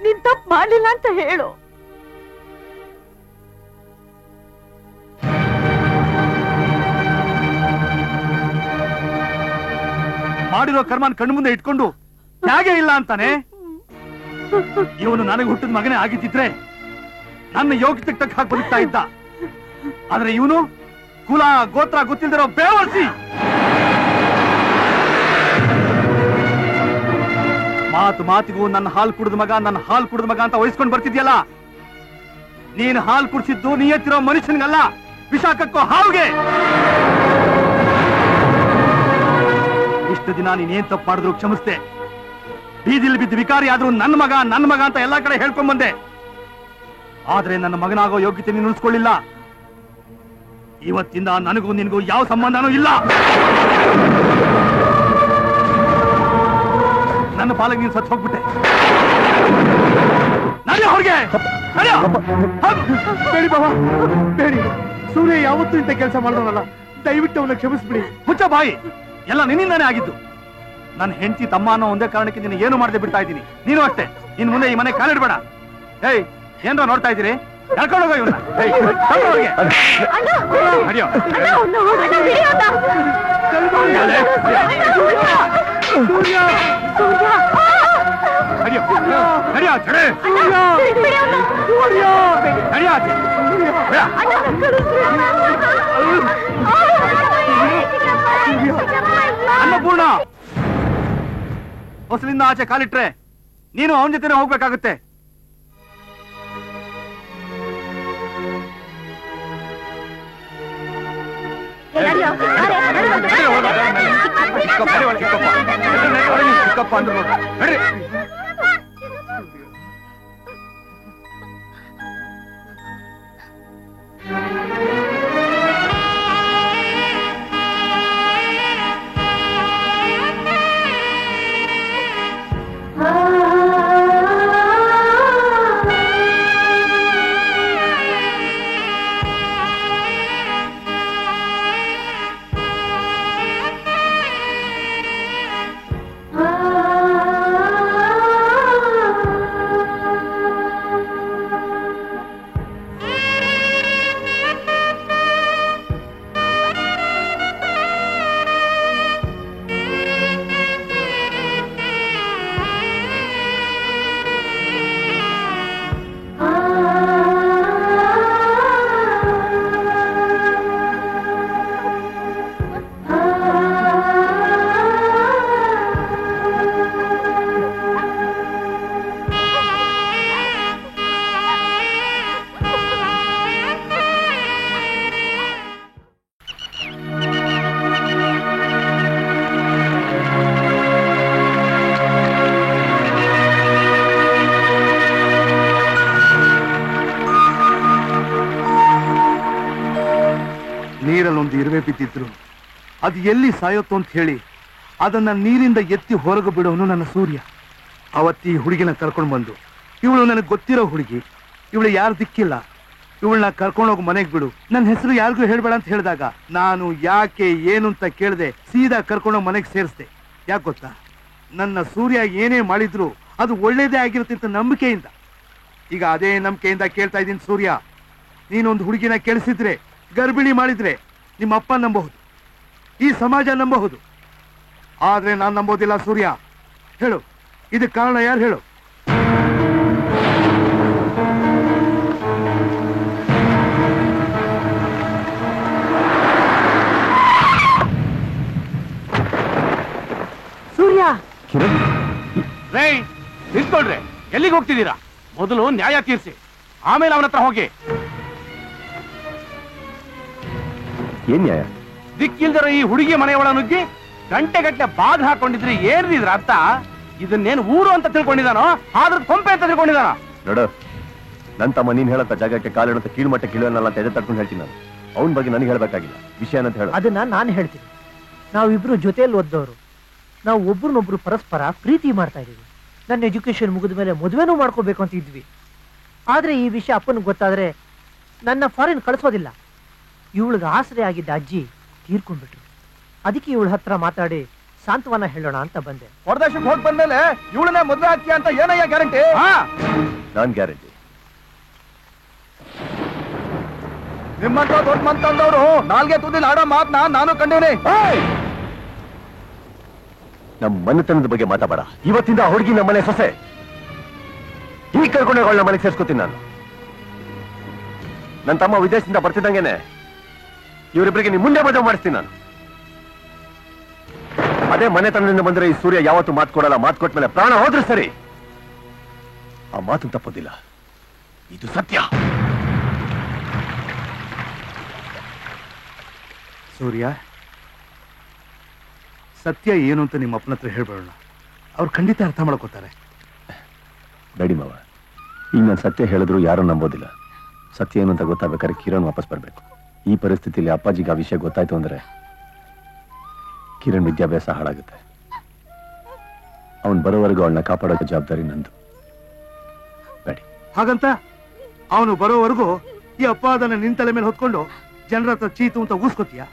ನೀನ್ ತಪ್ಪು ಮಾಡ್ಲಿಲ್ಲ ಅಂತ ಹೇಳು. ಮಾಡಿರೋ ಕರ್ಮನ್ ಕಣ್ಣು ಮುಂದೆ ಇಟ್ಕೊಂಡು ಹೇಗೆ ಇಲ್ಲ ಅಂತಾನೆ. ಇವನು ನನಗೆ ಹುಟ್ಟಿದ ಮಗನೇ ಆಗಿದ್ದಿದ್ರೆ ನನ್ನ ಯೋಗ್ಯತೆಗೆ ತಕ್ಕ ಹಾಕಿ ಬದುಕ್ತಾ ಇದ್ದ. ಆದ್ರೆ ಇವನು ಕುಲ ಗೋತ್ರ ಗೊತ್ತಿಲ್ದಿರೋ ಬೇವರ್ಸಿ. ಮಾತಿಗೂ ನನ್ನ ಹಾಲು ಕುಡಿದ ಮಗ ಅಂತ ವಹಿಸ್ಕೊಂಡು ಬರ್ತಿದ್ಯಲ್ಲ. ನೀನ್ ಹಾಲು ಕುಡಿಸಿದ್ದು ನಿಯತ್ತಿರೋ ಮನುಷ್ಯನಿಗಲ್ಲ, ವಿಷಾಕಕ್ಕೋ ಹಾವುಗೆ. ಇಷ್ಟು ದಿನ ನೀನೇನ್ ತಪ್ಪು ಮಾಡಿದ್ರು ಕ್ಷಮಿಸ್ದೆ. ಬೀದಿಲಿ ಬಿದ್ದು ವಿಕಾರಿ ಆದ್ರೂ ನನ್ನ ಮಗ ಅಂತ ಎಲ್ಲಾ ಕಡೆ ಹೇಳ್ಕೊಂಡ್ ಬಂದೆ. ಆದ್ರೆ ನನ್ನ ಮಗನಾಗೋ ಯೋಗ್ಯತೆ ನೀನು ಉಳಿಸ್ಕೊಳ್ಳಿಲ್ಲ. ಇವತ್ತಿಂದ ನನಗೂ ನಿನಗೂ ಯಾವ ಸಂಬಂಧನೂ ಇಲ್ಲ. ನನ್ನ ಪಾಲಕ್ಕೆ ನೀನು ಸತ್ತು ಹೋಗ್ಬಿಟ್ಟೆ. ಹೊರಗೆ ಬೇಡಿ ಬಾಬಾ ಬೇಡಿ. ಸೂರ್ಯ ಯಾವತ್ತೂ ಇಂಥ ಕೆಲಸ ಮಾಡೋನಲ್ಲ, ದಯವಿಟ್ಟು ಅವನ್ನ ಕ್ಷಮಿಸ್ಬಿಡಿ. ಹುಚ್ಚ ಬಾಯಿ, ಎಲ್ಲ ನಿನ್ನಿಂದಾನೇ ಆಗಿದ್ದು. ನನ್ನ ಹೆಂಡತಿ ತಮ್ಮ ಅನ್ನೋ ಒಂದೇ ಕಾರಣಕ್ಕೆ ನೀನು ಏನು ಮಾಡದೆ ಬಿಡ್ತಾ ಇದ್ದೀನಿ. ನೀನು ಅಷ್ಟೇ, ಇನ್ ಮುಂದೆ ಈ ಮನೆ ಕಾಲಿಡ್ಬೇಡ. ಏಯ್, ಏನ್ರ ನೋಡ್ತಾ ಇದ್ದೀರಿ? ಕರ್ಕೊಂಡೋಗ ಇವನ್ನ. ಅನ್ನಪೂರ್ಣ, ಹೊಸಲಿಂದ ಆಚೆ ಕಾಲಿಟ್ರೆ ನೀನು ಅವನ ಜೊತೆ ಹೋಗ್ಬೇಕಾಗುತ್ತೆ. ನೀರಲ್ಲೊಂದು ಇರುವೆ ಬಿದ್ದಿದ್ರು, ಅದು ಎಲ್ಲಿ ಸಾಯೋತ್ತು ಅಂತ ಹೇಳಿ ಅದನ್ನ ನೀರಿಂದ ಎತ್ತಿ ಹೊರಗೆ ಬಿಡೋನು ನನ್ನ ಸೂರ್ಯ. ಅವತ್ತಿ ಹುಡುಗಿನ ಕರ್ಕೊಂಡು ಬಂದು, ಇವಳು ನನಗೆ ಗೊತ್ತಿರೋ ಹುಡುಗಿ, ಇವಳು ಯಾರು ದಿಕ್ಕಿಲ್ಲ, ಇವಳನ್ನ ಕರ್ಕೊಂಡೋಗಿ ಮನೆಗೆ ಬಿಡು, ನನ್ನ ಹೆಸರು ಯಾರಿಗೂ ಹೇಳ್ಬೇಡ ಅಂತ ಹೇಳಿದಾಗ ನಾನು ಯಾಕೆ ಏನು ಅಂತ ಕೇಳದೆ ಸೀದಾ ಕರ್ಕೊಂಡೋಗಿ ಮನೆಗೆ ಸೇರಿಸ್ದೆ. ಯಾಕೆ ಗೊತ್ತಾ, ನನ್ನ ಸೂರ್ಯ ಏನೇ ಮಾಡಿದ್ರು ಅದು ಒಳ್ಳೇದೇ ಆಗಿರುತ್ತೆ ಅಂತ ನಂಬಿಕೆಯಿಂದ. ಈಗ ಅದೇ ನಂಬಿಕೆಯಿಂದ ಕೇಳ್ತಾ ಇದ್ದೀನಿ ಸೂರ್ಯ, ನೀನೊಂದು ಹುಡುಗಿನ ಕೇಳಿಸಿದ್ರೆ, ಗರ್ಭಿಣಿ ಮಾಡಿದ್ರೆ ನಿಮ್ಮ ಅಪ್ಪ ನಂಬಬಹುದು, ಈ ಸಮಾಜ ನಂಬಬಹುದು, ಆದ್ರೆ ನಾನು ನಂಬೋದಿಲ್ಲ ಸೂರ್ಯ. ಹೇಳು, ಇದಕ್ಕೆ ಕಾರಣ ಯಾರು ಹೇಳು? ಸೂರ್ಯ, ರೇ ನಿಂತ್ಕೊಳ್ರೆ, ಎಲ್ಲಿಗೆ ಹೋಗ್ತಿದ್ದೀರಾ? ಮೊದಲು ನ್ಯಾಯ ತೀರಿಸಿ, ಆಮೇಲೆ ಅವನ ಹತ್ರ ಹೋಗಿ. ಏನ್ ನ್ಯಾಯ? ದಿಕ್ಕಿಲ್ದಿರೋ ಈ ಹುಡುಗಿ ಮನೆಯೊಳ ನುಗ್ಗಿ ಗಂಟೆ ಬಾದ್ ಹಾಕೊಂಡಿದ್ರಿ ಏನ್ರಿದ್ರ ಅರ್ಥ? ಇದನ್ನೇನು ಊರು ಅಂತ ತಿಳ್ಕೊಂಡಿದಾನೋ, ಆದ್ರ ಕೊಂಪೆ ಅಂತ ತಿಳ್ಕೊಂಡಿದಾನೋ? ನೋಡು, ನನ್ನ ತಮ್ಮ ನೀನ್ ಹೇಳತ್ತ ಜಾಗಕ್ಕೆ ಕಾಲಿಡುತ್ತ ಕೀಳ್ಮಟ್ಟ ಕೀಳೋನಲ್ಲ ಅಂತ ಎದೆ ತಟ್ಕೊಂಡು ಹೇಳ್ತೀನಿ ನಾನು. ಅವನ ಬಗ್ಗೆ ನನಗೆ ಹೇಳ್ಬೇಕಾಗಿಲ್ಲ. ವಿಷಯ ಏನಂತ ಹೇಳ. ಅದನ್ನ ನಾನು ಹೇಳ್ತೀನಿ. ನಾವಿಬ್ರು ಜೊತೆಯಲ್ಲಿ ಓದ್ದವರು. ನಾವು ಒಬ್ರನ್ನೊಬ್ರು ಪರಸ್ಪರ ಪ್ರೀತಿ ಮಾಡ್ತಾ ಇದೀವಿ. ನನ್ನ ಎಜುಕೇಶನ್ ಮುಗಿದ ಮೇಲೆ ಮದುವೆನೂ ಮಾಡ್ಕೋಬೇಕು ಅಂತ ಇದ್ವಿ. ಆದ್ರೆ ಈ ವಿಷಯ ಅಪ್ಪನಿಗೆ ಗೊತ್ತಾದ್ರೆ ನನ್ನ ಫಾರಿನ್ ಕಳಿಸೋದಿಲ್ಲ. ಇವಳಿಗೆ ಆಸರೆ ಆಗಿದ್ದ ಅಜ್ಜಿ ತೀರ್ಕೊಂಡ್ಬಿಟ್ರು. ಅದಕ್ಕೆ ಇವಳ ಹತ್ರ ಮಾತಾಡಿ ಸಾಂತ್ವನ ಹೇಳೋಣ ಅಂತ ಬಂದೆ. ಹೊರದೇಶಕ್ಕೆ ಹೋಗಿ ಬಂದ್ಮೇಲೆ ಇವಳನ್ನೇ ಮದುವೆ ಆಗ್ತೀಯ ಅಂತ ಏನಯ್ಯ ಗ್ಯಾರಂಟಿ? ನಾನ್ ಗ್ಯಾರಂಟಿ. ನಿಮ್ಮಂತ ದೊಡ್ಡ ಮಂತಂದವರು ನಾಲ್ಗೆ ತುದಿಲ್ ಆಡೋ ಮಾತನ್ನ ನಾನು ಕಂಡೇನೆ. ನಮ್ಮ ಮನೆತನದ ಬಗ್ಗೆ ಮಾತಾಡ. ಇವತ್ತಿಂದ ಹುಡುಗಿ ನಮ್ಮನೆ ಸೊಸೆ. ಈಗ ಕರ್ಕೊಂಡೆ ಅವಳ ಮನೆಗೆ ಸೇರ್ಸ್ಕೊತೀನಿ ನಾನು. ನನ್ನ ತಮ್ಮ ವಿದೇಶದಿಂದ ಬರ್ತಿದ್ದಂಗೆನೆ ಇವರಿಬ್ಬರಿಗೆ ನೀವು ಮುಂದೆ ಮದುವೆ ಮಾಡಿಸ್ತೀನಿ ನಾನು. ಅದೇ ಮನೆತನದಿಂದ ಬಂದ್ರೆ ಈ ಸೂರ್ಯ ಯಾವತ್ತೂ ಮಾತು ಕೊಡಲ್ಲ. ಮಾತು ಕೊಟ್ಮೇಲೆ ಪ್ರಾಣ ಹೋದ್ರೆ ಸರಿ. ಆ ಮಾತು ತಪ್ಪೋದಿಲ್ಲ. ಇದು ಸತ್ಯ. ಸೂರ್ಯ, ಸತ್ಯ ಏನು ಅಂತ ನಿಮ್ಮ ಅಪ್ಪನ ಹತ್ರ ಹೇಳ್ಬೇಡೋಣ. ಅವ್ರು ಖಂಡಿತ ಅರ್ಥ ಮಾಡ್ಕೋತಾರೆ. ಬೇಡಿ ಮಾವ, ಈಗ ನಾನು ಸತ್ಯ ಹೇಳಿದ್ರು ಯಾರೂ ನಂಬೋದಿಲ್ಲ. ಸತ್ಯ ಏನು ಅಂತ ಗೊತ್ತಾಗ್ಬೇಕಾದ್ರೆ ಕಿರಣ್ ವಾಪಸ್ ಬರ್ಬೇಕು. ಈ ಪರಿಸ್ಥಿತಿಯಲ್ಲಿ ಅಪ್ಪಾಜಿಗೆ ಆ ವಿಷಯ ಗೊತ್ತಾಯ್ತು ಅಂದ್ರೆ ಕಿರಣ್ ವಿದ್ಯಾಭ್ಯಾಸ ಹಾಳಾಗುತ್ತೆ. ಅವನ್ ಬರೋವರೆಗೂ ಅವಳನ್ನ ಕಾಪಾಡೋ ಜವಾಬ್ದಾರಿ ನಂದು. ಬೇಡಿ. ಹಾಗಂತ ಅವನು ಬರೋವರೆಗೂ ಈ ಅಪ್ಪ ಅದನ್ನ ನಿನ್ ತಲೆ ಮೇಲೆ ಹೊತ್ಕೊಂಡು ಜನರ ಹತ್ರ ಚೀತು ಅಂತ ಊಸ್ಕೊತೀಯ?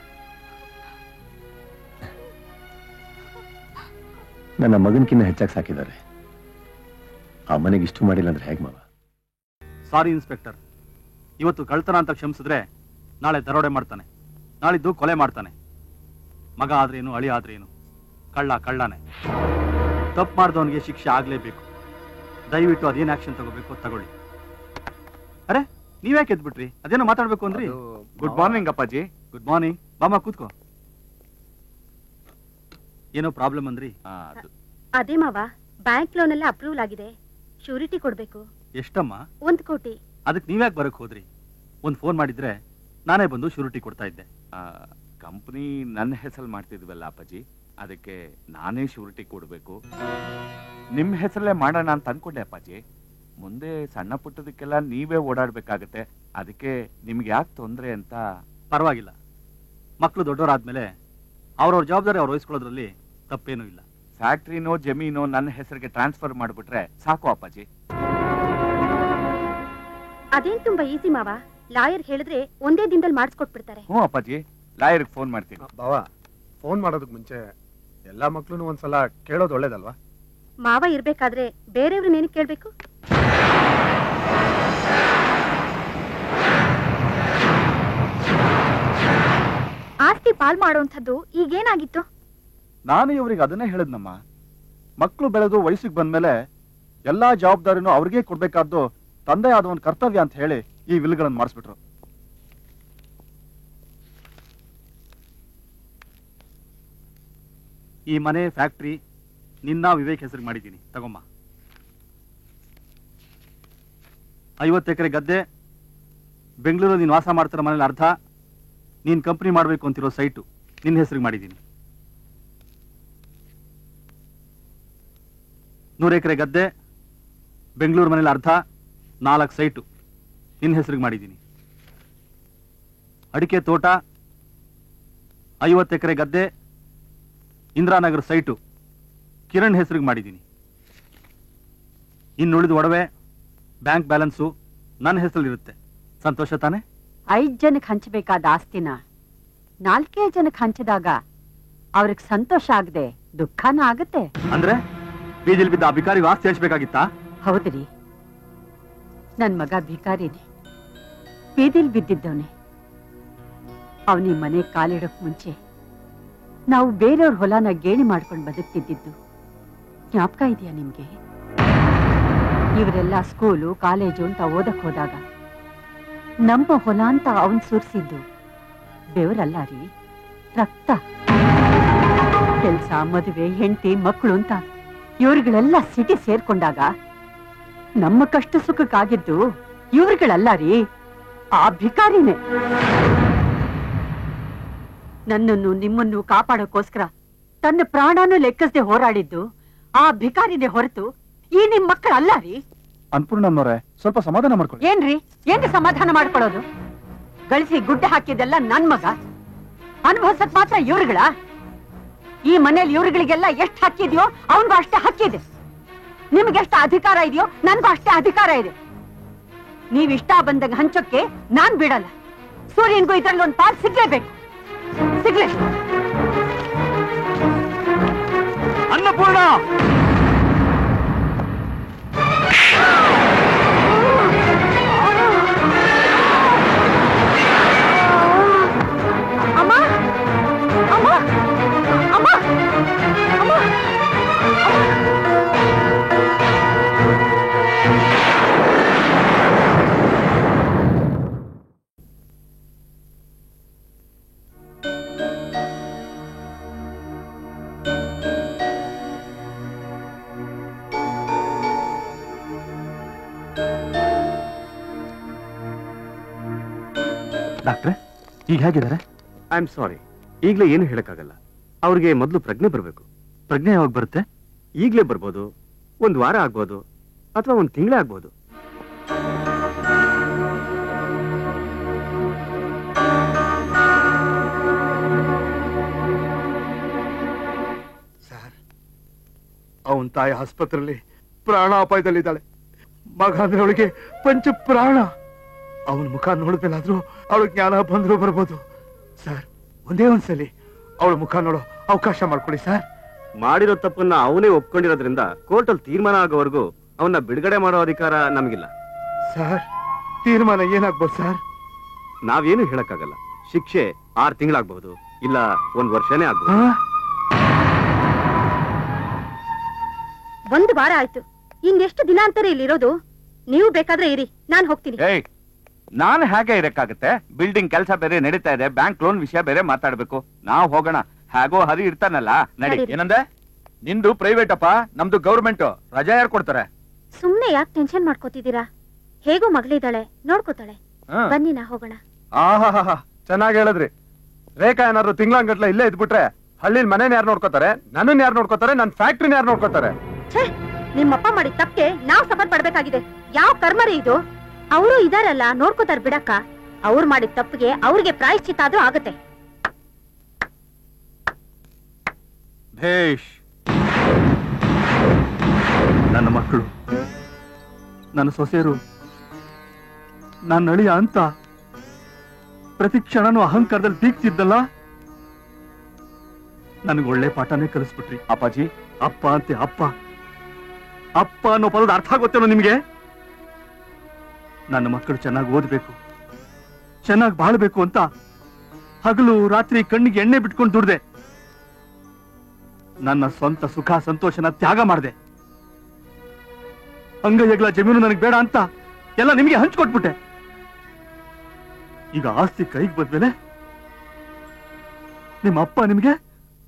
ನನ್ನ ಮಗನ್ಕಿನ್ನ ಹೆಚ್ಚಾಗಿ ಸಾಕಿದ್ದಾರೆ. ಆ ಮನೆಗೆ ಇಷ್ಟು ಮಾಡಿಲ್ಲ ಅಂದ್ರೆ ಹೇಗೆ ಮಾವ? ಸಾರಿ ಇನ್ಸ್ಪೆಕ್ಟರ್, ಇವತ್ತು ಕಳ್ತನ ಅಂತ ಕ್ಷಮಿಸಿದ್ರೆ ನಾಳೆ ದರೋಡೆ ಮಾಡ್ತಾನೆ, ನಾಳಿದ್ದು ಕೊಲೆ ಮಾಡ್ತಾನೆ. ಮಗ ಆದ್ರೇನು, ಅಳಿ ಆದ್ರೇನು, ಕಳ್ಳನೇ. ತಪ್ಪು ಮಾಡಿದವನಿಗೆ ಶಿಕ್ಷೆ ಆಗ್ಲೇಬೇಕು. ದಯವಿಟ್ಟು ಅದೇನು ಆಕ್ಷನ್ ತಗೋಬೇಕು ತಗೊಳ್ಳಿ. ಅರೆ, ನೀವ್ಯಾಕೆ ಎದ್ಬಿಟ್ರಿ? ಅದೇನೋ ಮಾತಾಡ್ಬೇಕು ಅಂದ್ರಿ. ಗುಡ್ ಮಾರ್ನಿಂಗ್ ಅಪ್ಪಾಜಿ. Good morning. ಬಾಮ ಕೂತ್ಕೋ. ಏನೋ ಪ್ರಾಬ್ಲಮ್ ಅಂದ್ರಿ? ಅದೇ ಮಾವ, ಬ್ಯಾಂಕ್ ಲೋನ್ ಎಲ್ಲ ಅಪ್ರೂವಲ್ ಆಗಿದೆ. ಶ್ಯೂರಿಟಿ ಕೊಡ್ಬೇಕು. ಎಷ್ಟಮ್ಮ? 1 ಕೋಟಿ. ಅದಕ್ಕೆ ನೀವ್ಯಾಕೆ ಬರಕ್ ಹೋದ್ರಿ? ಒಂದು ಫೋನ್ ಮಾಡಿದ್ರೆ ನಾನೇ ಬಂದು ಶ್ಯೂರಿಟಿ ಕೊಡ್ತಾ ಇದ್ದೆ. ಕಂಪನಿ ನನ್ನ ಹೆಸರು ಮಾಡ್ತಿದ್ವಲ್ಲ ಅಪ್ಪಾಜಿ, ಅದಕ್ಕೆ ನಾನೇ ಶ್ಯೂರಿಟಿ ಕೊಡಬೇಕು. ನಿಮ್ಮ ಹೆಸರಲ್ಲೇ ಮಾಡೋಣ ಅಂತ ಅನ್ಕೊಂಡೆ ಅಪ್ಪಾಜಿ. ಮುಂದೆ ಸಣ್ಣ ಪುಟ್ಟದಕ್ಕೆಲ್ಲ ನೀವೇ ಓಡಾಡ್ಬೇಕಾಗತ್ತೆ. ಅದಕ್ಕೆ ನಿಮ್ಗೆ ಯಾಕೆ ತೊಂದರೆ ಅಂತ. ಪರವಾಗಿಲ್ಲ, ಮಕ್ಕಳು ದೊಡ್ಡವರಾದ್ಮೇಲೆ ಅವ್ರವ್ರ ಜವಾಬ್ದಾರಿ ಅವ್ರು ವಹಿಸ್ಕೊಳ್ಳೋದ್ರಲ್ಲಿ ತಪ್ಪೇನೂ ಇಲ್ಲ. ಫ್ಯಾಕ್ಟ್ರಿನೋ ಜಮೀನೋ ನನ್ನ ಹೆಸರಿಗೆ ಟ್ರಾನ್ಸ್ಫರ್ ಮಾಡ್ಬಿಟ್ರೆ ಸಾಕು ಅಪ್ಪಾಜಿ. ಅದೇನ್ ತುಂಬಾ ಈಸಿ ಮಾವ. ಲಾಯರ್ ಹೇಳಿದ್ರೆ ಒಂದೇ ದಿನದಲ್ಲಿ ಮಾಡಿಸ್ಕೊಟ್ಬಿಡ್ತಾರೆ. ಹ್ಞೂ ಅಪ್ಪಾಜಿ, ಲಾಯರ್ಗೆ ಫೋನ್ ಮಾಡ್ತೀನಿ. ಬಾವಾ, ಫೋನ್ ಮಾಡೋದಕ್ ಮುಂಚೆ ಎಲ್ಲಾ ಮಕ್ಳು ಒಂದ್ಸಲ ಕೇಳೋದು ಒಳ್ಳೇದಲ್ವಾ? ಮಾವ ಇರ್ಬೇಕಾದ್ರೆ ಬೇರೆಯವ್ರನ್ನೇನು ಕೇಳ್ಬೇಕು? ಆಸ್ತಿ ಪಾಲ್ ಮಾಡೋಂಥದ್ದು ಈಗೇನಾಗಿತ್ತು? ನಾನು ಇವ್ರಿಗೆ ಅದನ್ನೇ ಹೇಳಿದ್ನಮ್ಮ. ಮಕ್ಕಳು ಬೆಳೆದು ವಯಸ್ಸಿಗೆ ಬಂದ್ಮೇಲೆ ಎಲ್ಲಾ ಜವಾಬ್ದಾರಿನೂ ಅವ್ರಿಗೆ ಕೊಡ್ಬೇಕಾದ್ದು ತಂದೆ ಆದ ಒಂದು ಕರ್ತವ್ಯ ಅಂತ ಹೇಳಿ ಈ ವಿಲ್ಗಳನ್ನು ಮಾಡಿಸ್ಬಿಟ್ರು. ಈ ಮನೆ, ಫ್ಯಾಕ್ಟ್ರಿ ನಿನ್ನ ವಿವೇಕ್ ಹೆಸರಿಗೆ ಮಾಡಿದ್ದೀನಿ, ತಗೊಮ್ಮ. 50 ಎಕರೆ ಗದ್ದೆ, ಬೆಂಗಳೂರಲ್ಲಿ ನೀನು ವಾಸ ಮಾಡ್ತಿರೋ ಮನೇಲಿ ಅರ್ಧ, ನೀನ್ ಕಂಪನಿ ಮಾಡಬೇಕು ಅಂತಿರೋ ಸೈಟು ನಿನ್ನ ಹೆಸರಿಗೆ ಮಾಡಿದ್ದೀನಿ. 100 ಎಕರೆ ಗದ್ದೆ, ಬೆಂಗಳೂರು ಮನೇಲಿ ಅರ್ಧ, 4 ಸೈಟು ನಿನ್ನ ಹೆಸರಿಗೆ ಮಾಡಿದ್ದೀನಿ. ಅಡಿಕೆ ತೋಟ, 50 ಎಕರೆ ಗದ್ದೆ, ಇಂದಿರಾನಗರ ಸೈಟು ಕಿರಣ್ ಹೆಸರಿಗೆ ಮಾಡಿದ್ದೀನಿ. ಇನ್ನುಳಿದ ಒಡವೆ, ಬ್ಯಾಂಕ್ ಬ್ಯಾಲೆನ್ಸು ನನ್ನ ಹೆಸರಲ್ಲಿರುತ್ತೆ. ಸಂತೋಷ ತಾನೆ? 5 ಜನಕ್ಕೆ ಹಂಚಬೇಕಾದ ಆಸ್ತಿನ 4 ಜನಕ್ಕೆ ಹಂಚಿದಾಗ ಅವ್ರಿಗೆ ಸಂತೋಷ ಆಗದೆ ದುಃಖನ ಆಗತ್ತೆ. ಅಂದ್ರೆ ಬೀದಿಲ್ ಬಿದ್ದ ಆ ಭಿಕಾರಿಗೆ ಆಸ್ತಿ ಹಂಚ್ಬೇಕಾಗಿತ್ತಾ? ಹೌದ್ರಿ, ನನ್ ಮಗ ಭಿಕಾರಿನೇ, ಬೀದಿಲ್ ಬಿದ್ದಿದ್ದವನೇ. ಅವನಿ ಮನೆ ಕಾಲಿಡೋಕ್ ಮುಂಚೆ ನಾವು ಬೇರೆಯವ್ರ ಹೊಲನ ಗೇಣಿ ಮಾಡ್ಕೊಂಡು ಬದುಕ್ತಿದ್ದು ಜ್ಞಾಪಕ ಇದೆಯಾ ನಿಮ್ಗೆ? ಇವರೆಲ್ಲ ಸ್ಕೂಲು ಕಾಲೇಜು ಅಂತ ಓದಕ್ ಹೋದಾಗ ನಮ್ಮ ಹೊಲ ಅಂತ ಅವನ್ ಸುರಿಸಿದ್ದು ಬೆವರಲ್ಲ ರೀ, ರಕ್ತ. ಕೆಲ್ಸ, ಮದುವೆ, ಹೆಂಡತಿ, ಮಕ್ಕಳು ಅಂತ ಇವ್ರುಗಳೆಲ್ಲ ಸಿಟಿ ಸೇರ್ಕೊಂಡಾಗ ನಮ್ಮ ಕಷ್ಟ ಸುಖಕ್ಕಾಗಿದ್ದು ಇವ್ರುಗಳಲ್ಲ ರೀ, ಆ ಭಿಕಾರಿನೇ. ನನ್ನನ್ನು ನಿಮ್ಮನ್ನು ಕಾಪಾಡೋಕೋಸ್ಕರ ತನ್ನ ಪ್ರಾಣನೂ ಲೆಕ್ಕಿಸದೆ ಹೋರಾಡಿದ್ದು ಆ ಭಿಕಾರಿನೇ ಹೊರತು ಈ ನಿಮ್ ಮಕ್ಕಳಲ್ಲ ರೀ. ಅನ್ಪೂರ್ಣಮ್ಮನವ್ರೆ ಸ್ವಲ್ಪ ಸಮಾಧಾನ ಮಾಡ್ಕೊಳ್ಳಿ. ಏನ್ರಿ ಸಮಾಧಾನ ಮಾಡ್ಕೊಳ್ಳೋದು? ಗಳಿಸಿ ಗುಡ್ಡೆ ಹಾಕಿದ್ದೆಲ್ಲ ನನ್ ಮಗ, ಅನುಭವಿಸಕ್ ಮಾತ್ರ ಇವ್ರುಗಳ? ಈ ಮನೇಲಿ ಇವ್ರುಗಳಿಗೆಲ್ಲ ಎಷ್ಟು ಹಕ್ಕಿದ್ಯೋ ಅವನ್ಗೂ ಅಷ್ಟೇ ಹಕ್ಕಿದೆ. ನಿಮ್ಗೆಷ್ಟು ಅಧಿಕಾರ ಇದೆಯೋ ನನ್ಗೂ ಅಷ್ಟೇ ಅಧಿಕಾರ ಇದೆ. ನೀವ್ ಇಷ್ಟ ಬಂದಾಗ ಹಂಚೋಕ್ಕೆ ನಾನ್ ಬಿಡಲ್ಲ. ಸೂರ್ಯನ್ಗೂ ಇದ್ರಲ್ಲಿ ಒಂದು ಪಾಲ್ ಸಿಗ್ಲೇಬೇಕು. ಸಿಗ್ಲೇ ಅನ್ನಪೂರ್ಣ, ಅಮ್ಮ ಅಮ್ಮ ಅಮ್ಮ ಅಮ್ಮ ಡಾಕ್ಟ್ರೆ ಈಗ ಹೇಗಿದ್ದಾರೆ? ಐ ಆಮ್ ಸಾರಿ, ಈಗಲೇ ಏನು ಹೇಳಕ್ಕಾಗಲ್ಲ. ಅವ್ರಿಗೆ ಮೊದಲು ಪ್ರಜ್ಞೆ ಬರಬೇಕು. ಪ್ರಜ್ಞೆ ಯಾವಾಗ ಬರುತ್ತೆ? ಈಗಲೇ ಬರ್ಬೋದು, ಒಂದು ವಾರ ಆಗ್ಬೋದು, ಅಥವಾ ಒಂದು ತಿಂಗಳೇ ಆಗ್ಬೋದು. ಸರ್, ಅವನ್ ತಾಯಿ ಆಸ್ಪತ್ರೆಯಲ್ಲಿ ಪ್ರಾಣಾಪಾಯದಲ್ಲಿದ್ದಾಳೆ. ಮಗ ಅಂದ್ರೆ ಅವಳಿಗೆ ಪಂಚ ಪ್ರಾಣ. ಅವನ ಮುಖ ನೋಡಿದ್ಮೇಲಾದ್ರೂ ಅವಳು ಜ್ಞಾನ ಬಂದ್ರು ಬರ್ಬೋದು. ಸರ್, ಒಂದೇ ಒಂದ್ಸಲಿ ಅವಳ ಮುಖ ನೋಡೋ ಅವಕಾಶ ಮಾಡ್ಕೊಡಿ ಸರ್. ಮಾಡಿರೋ ತಪ್ಪನ್ನ ಅವನೇ ಒಪ್ಕೊಂಡಿರೋದ್ರಿಂದ ಕೋರ್ಟಲ್ಲಿ ತೀರ್ಮಾನ ಆಗೋವರೆಗೂ ಅವನ್ನ ಬಿಡುಗಡೆ ಮಾಡೋ ಅಧಿಕಾರ ನಮಗಿಲ್ಲ. ಸರ್, ತೀರ್ಮಾನ ಏನಾಗ್ಬೋದು ಸರ್? ನಾವೇನು ಹೇಳಕ್ಕಾಗಲ್ಲ. ಶಿಕ್ಷೆ 6 ತಿಂಗಳಾಗಬಹುದು, ಇಲ್ಲ 1 ವರ್ಷನೇ ಆಗ್ಬಹುದು. 1 ವಾರ ಆಯ್ತು. ಇನ್ನೆಷ್ಟು ದಿನ ಅಂತಾರೆ ಇಲ್ಲಿರೋದು? ನೀವು ಬೇಕಾದ್ರೆ ಇರಿ, ನಾನ್ ಹೋಗ್ತೀನಿ. ಏಯ್, ನಾನು ಹೇಗೆ ಇರಕ್ಕಾಗತ್ತೆ? ಬಿಲ್ಡಿಂಗ್ ಕೆಲಸ ಬೇರೆ ನಡೀತಾ ಇದೆ, ಬ್ಯಾಂಕ್ ಲೋನ್ ವಿಷಯ ಬೇರೆ ಮಾತಾಡ್ಬೇಕು. ನಾವು ಹೋಗೋಣ, ಹೇಗೋ ಹರಿ ಇರ್ತಾನಲ್ಲ. ನಡಿ. ಏನಂದೆ? ನಿಂದು ಪ್ರೈವೇಟ್ ಅಪ್ಪ, ನಮ್ದು ಗೌರ್ಮೆಂಟ್. ರಜಾ ಯಾರು ಕೊಡ್ತಾರೆ? ಸುಮ್ನೆ ಯಾಕೆ ಟೆನ್ಷನ್ ಮಾಡ್ಕೋತಿದ್ದೀರಾ? ಹೇಗೋ ಮಗಳಿದ್ದಾಳೆ, ನೋಡ್ಕೋತಾಳೆ. ಬನ್ನಿ, ನಾ ಹೋಗೋಣ. ಆಹಾ, ಚೆನ್ನಾಗಿ ಹೇಳಿದ್ರಿ. ರೇಖಾ ಏನಾದ್ರು ತಿಂಗಳಂಗಟ್ಲೆ ಇಲ್ಲೇ ಇದ್ಬಿಟ್ರೆ ಹಳ್ಳಿಲ್ ಮನೇನ ಯಾರು ನೋಡ್ಕೋತಾರೆ, ನನ್ನನ್ ಯಾರು ನೋಡ್ಕೋತಾರೆ, ನನ್ ಫ್ಯಾಕ್ಟ್ರಿನ ಯಾರು ನೋಡ್ಕೋತಾರೆ? ಛೇ, ನಿಮ್ಮಪ್ಪ ಮಾಡಿದ ತಪ್ಪಿಗೆ ನಾವ್ ಸಫರ್ ಪಡ್ಬೇಕಾಗಿದೆ. ಯಾವ ಕರ್ಮರಿ ಇದು? ಅವರು ಇದಾರಲ್ಲ, ನೋಡ್ಕೋತಾರ ಬಿಡಕ್ಕ. ಅವ್ರು ಮಾಡಿದ ತಪ್ಪಿಗೆ ಅವ್ರಿಗೆ ಪ್ರಾಯಶ್ಚಿತ್ತ ಆದ್ರೂ ಆಗತ್ತೆ. ಭೇಷ್. ನನ್ನ ಮಕ್ಕಳು, ನನ್ನ ಸೊಸೆಯರು, ನನ್ನ ಅಳಿಯ ಅಂತ ಪ್ರತಿ ಕ್ಷಣನೂ ಅಹಂಕಾರದಲ್ಲಿ ಬೀಗ್ತಿದ್ದಲ್ಲ, ನನಗೆ ಒಳ್ಳೆ ಪಾಠನೇ ಕಲಿಸ್ಬಿಟ್ರಿ. ಅಪ್ಪಾಜಿ, ಅಪ್ಪ ಅಂತೆ ಅಪ್ಪ. ಅಪ್ಪ ಅನ್ನೋ ಪದದ ಅರ್ಥ ಗೊತ್ತೇನೋ ನಿಮ್ಗೆ? ನನ್ನ ಮಕ್ಕಳು ಚೆನ್ನಾಗಿ ಓದ್ಬೇಕು, ಚೆನ್ನಾಗಿ ಬಾಳ್ಬೇಕು ಅಂತ ಹಗಲು ರಾತ್ರಿ ಕಣ್ಣಿಗೆ ಎಣ್ಣೆ ಬಿಟ್ಕೊಂಡು ದುಡ್ದೆ. ನನ್ನ ಸ್ವಂತ ಸುಖ ಸಂತೋಷನ ತ್ಯಾಗ ಮಾಡಿದೆ. ಅಂಗೈಯಗ್ಲ ಜಮೀನು ನನಗೆ ಬೇಡ ಅಂತ ಎಲ್ಲ ನಿಮಗೆ ಹಂಚ್ಕೊಟ್ಬಿಟ್ಟೆ. ಈಗ ಆಸ್ತಿ ಕೈಗೆ ಬಂದ್ಮೇಲೆ ನಿಮ್ಮ ಅಪ್ಪ ನಿಮ್ಗೆ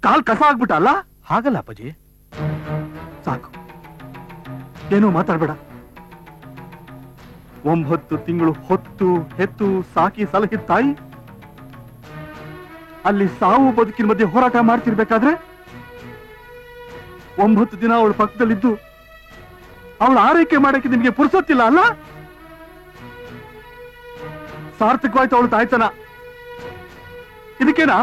ಕಾಲ್ ಕಸ ಆಗ್ಬಿಟ್ಟ ಅಲ್ಲ? ಹಾಗಲ್ಲ ಅಪ್ಪಾಜಿ, ಸಾಕು, ಏನೂ ಮಾತಾಡ್ಬೇಡ. 9 ತಿಂಗಳು ಹೊತ್ತು ಹೆತ್ತು ಸಾಕಿ ಸಲಹಿದ ತಾಯಿ ಅಲ್ಲಿ ಸಾವು ಬದುಕಿನ ಮಧ್ಯೆ ಹೋರಾಟ ಮಾಡ್ತಿರ್ಬೇಕಾದ್ರೆ 9 ದಿನ ಅವಳ ಪಕ್ಕದಲ್ಲಿದ್ದು ಅವಳ ಆರೈಕೆ ಮಾಡಕ್ಕೆ ನಿಮ್ಗೆ ಪುರ್ಸೊತ್ತಿಲ್ಲ ಅಲ್ಲ? ಸಾರ್ಥಕವಾಯ್ತು ಅವಳು ತಾಯ್ತನ. ಇದಕ್ಕೇನಾ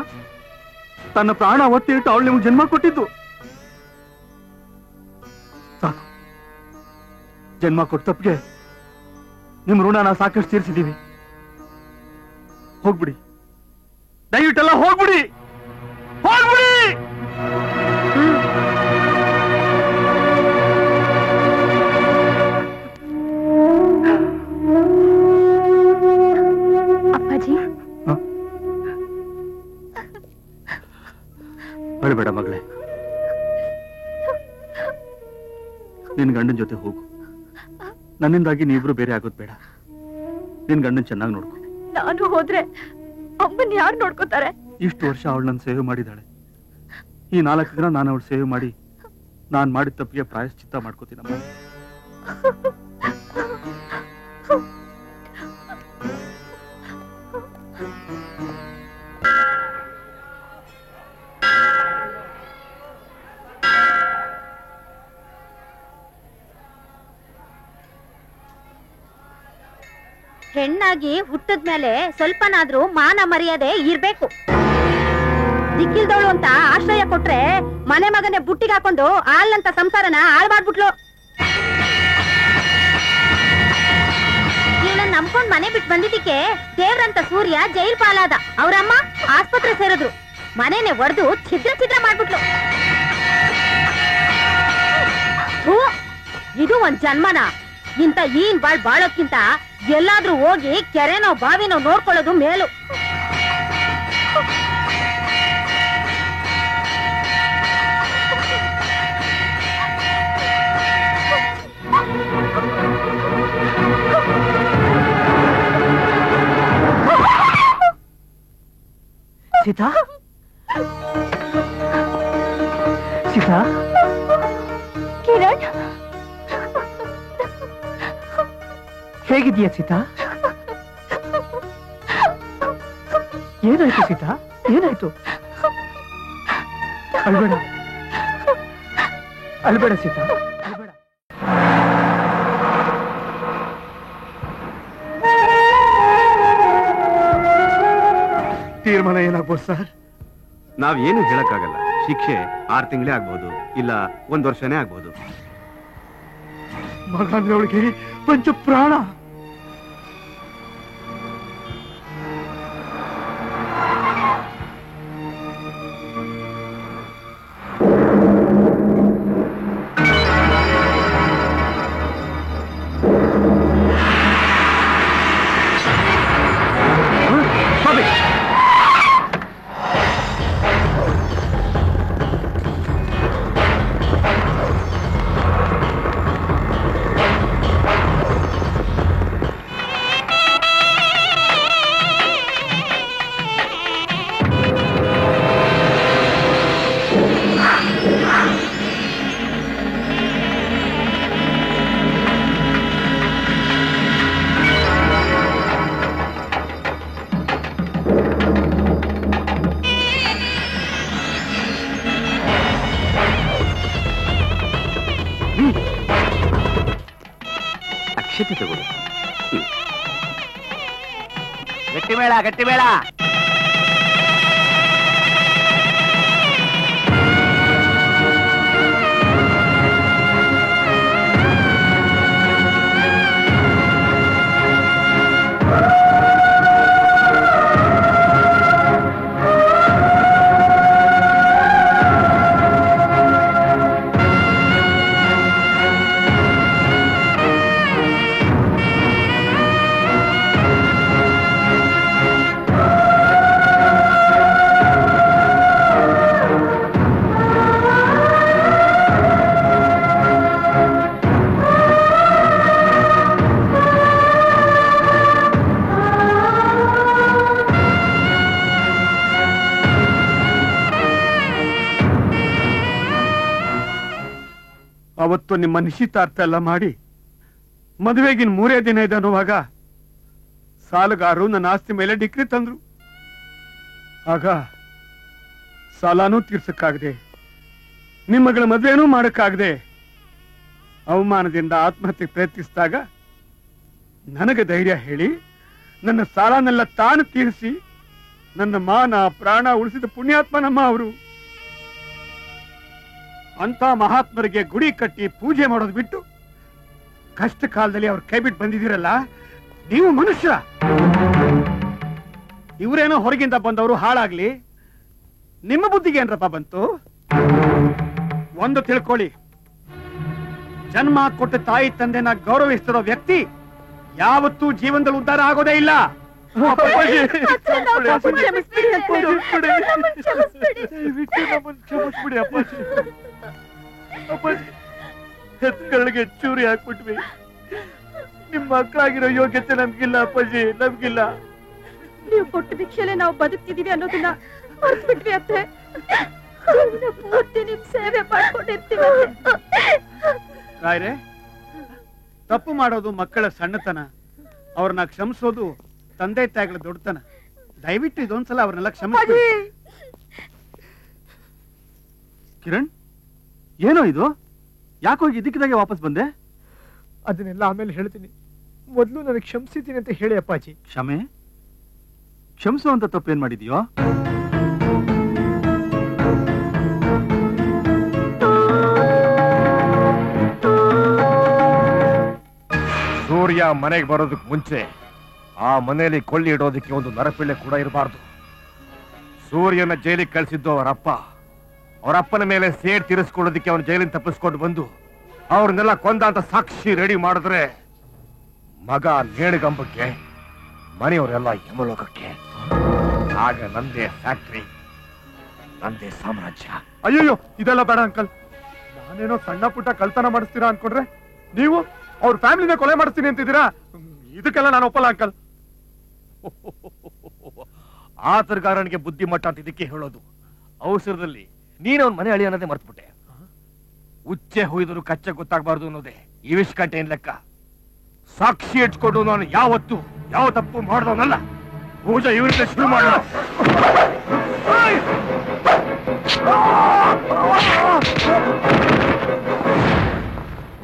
ತನ್ನ ಪ್ರಾಣ ಒತ್ತಿ ಇಟ್ಟು ಅವಳು ನಿಮ್ಗೆ ಜನ್ಮ ಕೊಟ್ಟಿದ್ದು? ಸಾಕು, ಜನ್ಮ ಕೊಟ್ಟ ತಪ್ಪಿಗೆ ನಿಮ್ ಋಣನ ಸಾಕಷ್ಟು ತೀರಿಸಿದೀವಿ. ಹೋಗ್ಬಿಡಿ, ದಯವಿಟ್ಟೆಲ್ಲ ಹೋಗ್ಬಿಡಿ, ಹೋಗ್ಬಿಡಿ. ಅಪ್ಪಾಜಿ, ಅಳಬೇಡ ಮಗಳೇ, ನಿನ್ ಗಂಡನ ಜೊತೆ ಹೋಗು. ನನ್ನಿಂದಾಗಿ ನೀವಿಬ್ರು ಬೇರೆ ಆಗೋದ್ ಬೇಡ. ನಿನ್ ಗಂಡನ್ ಚೆನ್ನಾಗಿ ನೋಡ್ಕೊ. ನಾನು ಹೋದ್ರೆ ಅಮ್ಮನ್ ಯಾರು ನೋಡ್ಕೋತಾರೆ? ಇಷ್ಟು ವರ್ಷ ಅವಳು ನನ್ನ ಸೇವೆ ಮಾಡಿದಾಳೆ. ಈ 4 ದಿನ ನಾನು ಅವಳು ಸೇವೆ ಮಾಡಿ ನಾನ್ ಮಾಡಿದ ತಪ್ಪಿಗೆ ಪ್ರಾಯಶ್ಚಿತ್ತ ಮಾಡ್ಕೋತೀನಮ್ಮ. ಹೆಣ್ಣಾಗಿ ಹುಟ್ಟದ್ಮೇಲೆ ಸ್ವಲ್ಪನಾದ್ರೂ ಮಾನ ಮರ್ಯಾದೆ ಇರ್ಬೇಕು. ದಿಕ್ಕಿಲ್ದವಳು ಅಂತ ಆಶ್ರಯ ಕೊಟ್ರೆ ಮನೆ ಮಗನೇ ಬುಟ್ಟಿಗೆ ಹಾಕೊಂಡು ಆಲ್ನಂತ ಸಂಸಾರನ ಹಾಳು ಮಾಡ್ಬಿಟ್ಲು. ಇವಳನ್ನ ನಂಬ್ಕೊಂಡ್ ಮನೆ ಬಿಟ್ಟು ಬಂದಿದ್ದಕ್ಕೆ ದೇವ್ರಂತ ಸೂರ್ಯ ಜೈಲ್ ಪಾಲಾದ. ಅವ್ರಮ್ಮ ಆಸ್ಪತ್ರೆ ಸೇರಿದ್ರು. ಮನೆನೆ ಒಡೆದು ಛಿದ್ರ ಛಿದ್ರ ಮಾಡ್ಬಿಟ್ಲು. ಇದು ಒಂದ್ ಜನ್ಮನ. ಇಂತ ಈನ್ ಬಾಳೋಕ್ಕಿಂತ ಎಲ್ಲಾದ್ರೂ ಹೋಗಿ ಕೆರೆನೋ ಬಾವಿನೋ ನೋಡ್ಕೊಳ್ಳೋದು ಮೇಲು. ಸೀತಾ, ಸೀತಾ, ಕಿರಣ್ ಹೇಗಿದೀಯ ಸೀತಾ? ಏನಾಯ್ತು ಸೀತಾ? ಏನಾಯ್ತು? ಅಳ್ಬೇಡ, ಅಳ್ಬೇಡ ಸೀತಾ, ಅಳ್ಬೇಡ. ತೀರ್ಮಾನ ಏನಾಗ್ಬೋದು ಸರ್? ನಾವೇನು ಹೇಳಕ್ಕಾಗಲ್ಲ. ಶಿಕ್ಷೆ 6 ತಿಂಗಳೇ ಆಗ್ಬಹುದು, ಇಲ್ಲ 1 ವರ್ಷನೇ ಆಗ್ಬಹುದು. ಮಗ ಅಂದ್ರೆ ಅವಳಿಗೆ ಪಂಚ ಪ್ರಾಣ. ಅಕ್ಷತೆ ತಗೊಳ್ಳಿ. ಗಟ್ಟಿ ಮೇಳ, ಗಟ್ಟಿ ಮೇಳ. ಅವತ್ತು ನಿಮ್ಮ ನಿಶ್ಚಿತಾರ್ಥ ಎಲ್ಲ ಮಾಡಿ ಮದುವೆಗಿನ 3 ದಿನ ಇದೆ ಅನ್ನುವಾಗ ಸಾಲಗಾರರು ನನ್ನ ಆಸ್ತಿ ಮೇಲೆ ಡಿಕ್ರಿ ತಂದ್ರು. ಆಗ ಸಾಲನೂ ತೀರ್ಸಕ್ಕಾಗದೆ, ನಿಮ್ಮಗಳ ಮದುವೆನೂ ಮಾಡಕ್ಕಾಗದೆ ಅವಮಾನದಿಂದ ಆತ್ಮಹತ್ಯೆ ಪ್ರಯತ್ನಿಸಿದಾಗ ನನಗೆ ಧೈರ್ಯ ಹೇಳಿ ನನ್ನ ಸಾಲನೆಲ್ಲ ತಾನು ತೀರಿಸಿ ನನ್ನ ಮಾನ ಪ್ರಾಣ ಉಳಿಸಿದ ಪುಣ್ಯಾತ್ಮನಮ್ಮ ಅವರು. ಅಂತ ಮಹಾತ್ಮರಿಗೆ ಗುಡಿ ಕಟ್ಟಿ ಪೂಜೆ ಮಾಡೋದು ಬಿಟ್ಟು ಕಷ್ಟ ಕಾಲದಲ್ಲಿ ಅವ್ರ ಕೈ ಬಿಟ್ಟು ಬಂದಿದ್ದೀರಲ್ಲ, ನೀವು ಮನುಷ್ಯ. ಇವರೇನೋ ಹೊರಗಿಂದ ಬಂದವರು ಹಾಳಾಗ್ಲಿ, ನಿಮ್ಮ ಬುದ್ಧಿಗೆ ಏನ್ರಪ್ಪ ಬಂತು? ಒಂದು ತಿಳ್ಕೊಳ್ಳಿ, ಜನ್ಮ ಕೊಟ್ಟ ತಾಯಿ ತಂದೆನ ಗೌರವಿಸ್ತಿರೋ ವ್ಯಕ್ತಿ ಯಾವತ್ತೂ ಜೀವನದಲ್ಲಿ ಉದ್ಧಾರ ಆಗೋದೇ ಇಲ್ಲ. ಕ್ಷಮಿಸ್ಬಿಡಿ ಅಪ್ಪಾಜಿ. ಅಪ್ಪಾಜಿ, ಹೆತ್ಗಳಿಗೆ ಚೂರಿ ಹಾಕ್ಬಿಟ್ವಿ. ನಿಮ್ಮ ಮಕ್ಕಳಾಗಿರೋ ಯೋಗ್ಯತೆ ನಮ್ಗಿಲ್ಲ ಅಪ್ಪಾಜಿ, ನಮ್ಗಿಲ್ಲ. ನೀವು ಕೊಟ್ಟ ಭಿಕ್ಷೆಲೆ ನಾವು ಬದುಕ್ತಿದೀವಿ ಅನ್ನೋದನ್ನ ಮರ್ತ್ಬಿಟ್ವಿ ಅತ್ತೆ. ಪೂರ್ತಿ ನಿಮ್ ಸೇವೆ ಮಾಡ್ಕೊಂಡಿರ್ತೀವಿ. ರಾಯ್ರೆ, ತಪ್ಪು ಮಾಡೋದು ಮಕ್ಕಳ ಸಣ್ಣತನ, ಅವ್ರನ್ನ ಕ್ಷಮಿಸೋದು ತಂದೆ ತಾಯಿಗಳ ದೊಡ್ಡತನ. ದಯವಿಟ್ಟು ಇದೊಂದ್ಸಲ ಅವ್ರನ್ನೆಲ್ಲ ಕ್ಷಮಿಸಿ. ಕಿರಣ್, ಏನೋ ಇದು? ಯಾಕೋ ಇದಕ್ಕಿದಾಗೆ ವಾಪಸ್ ಬಂದೆ? ಅದನ್ನೆಲ್ಲ ಆಮೇಲೆ ಹೇಳ್ತೀನಿ. ಮೊದಲು ನನಗೆ ಕ್ಷಮಿಸಿದ್ದೀನಿ ಅಂತ ಹೇಳಿ ಅಪ್ಪಾಜಿ. ಕ್ಷಮೆ? ಕ್ಷಮಿಸು ಅಂತ ತಪ್ಪೇನ್ ಮಾಡಿದ್ಯೋ? ಸೂರ್ಯ ಮನೆಗೆ ಬರೋದಕ್ಕೆ ಮುಂಚೆ ಆ ಮನೆಯಲ್ಲಿ ಕೊಳ್ಳಿ ಇಡೋದಕ್ಕೆ ಒಂದು ನರಪಿಳ್ಳೆ ಕೂಡ ಇರಬಾರ್ದು. ಸೂರ್ಯನ ಜೈಲಿಗೆ ಕಳಿಸಿದ್ದು ಅವರಪ್ಪನ ಮೇಲೆ ಸೇಡ್ ತೀರಿಸ್ಕೊಳ್ಳೋದಕ್ಕೆ ಅವನ ಜೈಲಿನ ತಪ್ಪಿಸ್ಕೊಂಡು ಬಂದು ಅವ್ರನ್ನೆಲ್ಲ ಕೊಂದ ಅಂತ ಸಾಕ್ಷಿ ರೆಡಿ ಮಾಡಿದ್ರೆ ಮಗ ನೇಣಿಗಂಬಕ್ಕೆ, ಮನೆಯವರೆಲ್ಲ ಯಮಲೋಕಕ್ಕೆ. ಆಗ ನಂದೇ ಫ್ಯಾಕ್ಟ್ರಿ, ನಂದೇ ಸಾಮ್ರಾಜ್ಯ. ಅಯ್ಯಯ್ಯೋ, ಇದೆಲ್ಲ ಬೇಡ ಅಂಕಲ್. ನಾನೇನೋ ಸಣ್ಣ ಪುಟ್ಟ ಕಳ್ತನ ಮಾಡಿಸ್ತೀರಾ ಅನ್ಕೊಂಡ್ರೆ ನೀವು ಅವ್ರ ಫ್ಯಾಮಿಲಿನ ಕೊಲೆ ಮಾಡಿಸ್ತೀನಿ ಅಂತಿದ್ದೀರಾ. ಇದಕ್ಕೆಲ್ಲ ನಾನು ಒಪ್ಪಲ್ಲ ಅಂಕಲ್. ಆತರಗಾರನಿಗೆ ಬುದ್ಧಿ ಮಟ್ಟ ಅಂತ ಇದಕ್ಕೆ ಹೇಳೋದು. ಅವಸರದಲ್ಲಿ ನೀನು ಅವನ ಮನೆ ಅಳಿ ಅನ್ನೋದೇ ಮರ್ತ್ಬಿಟ್ಟೆ. ಉಚ್ಚೆ ಹೊಯ್ದರು ಕಚ್ಚೆ ಗೊತ್ತಾಗಬಾರ್ದು ಅನ್ನೋದೇ ಈ ವಿಷ್ಕಂಠೆ ಏನ್ ಲೆಕ್ಕ. ಸಾಕ್ಷಿ ಇಟ್ಕೊಂಡು ನಾನು ಯಾವತ್ತು ಯಾವ ತಪ್ಪು ಮಾಡ್ದವನಲ್ಲ. ಪೂಜಾ ಇವರಿಂದ ಶುರು ಮಾಡ.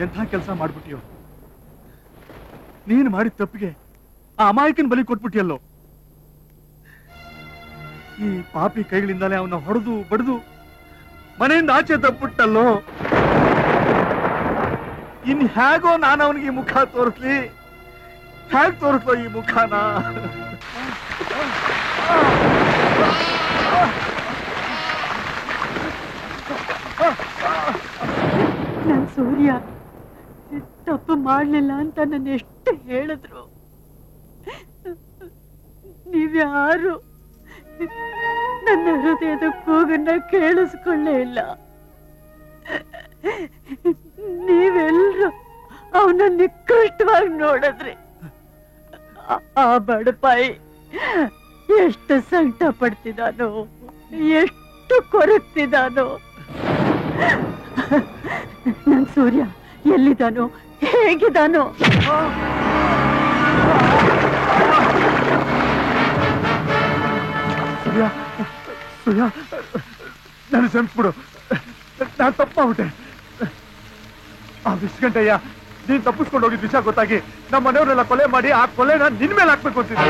ಎಂಥ ಕೆಲಸ ಮಾಡ್ಬಿಟ್ಟಿಯೋ ನೀನು. ಮಾಡಿದ ತಪ್ಪಿಗೆ ಆ ಅಮಾಯಕನ ಬಲಿ ಕೊಟ್ಬಿಟ್ಟಿಯಲ್ಲೋ. ಈ ಪಾಪಿ ಕೈಗಳಿಂದಲೇ ಅವನ್ನ ಹೊಡೆದು ಬಡಿದು ಮನೆಯಿಂದ ಆಚೆ ತಪ್ಪಿಟ್ಟಲ್ಲೋ. ಇನ್ ಹೇಗೋ ನಾನು ಅವನಿಗೆ ಮುಖ ತೋರಿಸ್ಲಿ? ಹೇಗ್ ತೋರಿಸ್ಲೋ ಈ ಮುಖನ? ನನ್ ಸೂರ್ಯ ತಪ್ಪು ಮಾಡ್ಲಿಲ್ಲ ಅಂತ ನನ್ನ ಎಷ್ಟು ಹೇಳಿದ್ರು ನೀವ್ಯಾರು ನನ್ನ ಹೃದಯದ ಕೂಗನ್ನ ಕೇಳಿಸ್ಕೊಳ್ಳೇ ಇಲ್ಲ. ನೀವೆಲ್ರು ಅವನ ನಿಕೃಷ್ಟವಾಗಿ ನೋಡಿದ್ರಿ. ಆ ಬಡಪಾಯಿ ಎಷ್ಟು ಸಂಕಟ ಪಡ್ತಿದ್ದಾನೋ, ಎಷ್ಟು ಕೊರಗ್ತಿದ್ದಾನೋ. ನನ್ ಸೂರ್ಯ ಎಲ್ಲಿದ್ದಾನೋ, ಹೇಗಿದ್ದಾನೋ? ಸೂರ್ಯ, ನಾನು ಕ್ಷಮಿಸ್ಬಿಡು. ನಾನು ತಪ್ಪು ಮಾಡ್ಬಿಟ್ಟೆ. ಆ ವಿಷ್ಕಂಠಯ್ಯ ನೀನ್ ತಪ್ಪಿಸ್ಕೊಂಡು ಹೋಗಿದ್ ವಿಷಯ ಗೊತ್ತಾಗಿ ನಮ್ಮ ಮನೆಯವರೆಲ್ಲ ಕೊಲೆ ಮಾಡಿ ಆ ಕೊಲೆನ ನಿನ್ ಮೇಲೆ ಹಾಕ್ಬೇಕು ಅಂತಿದ್ದೆ.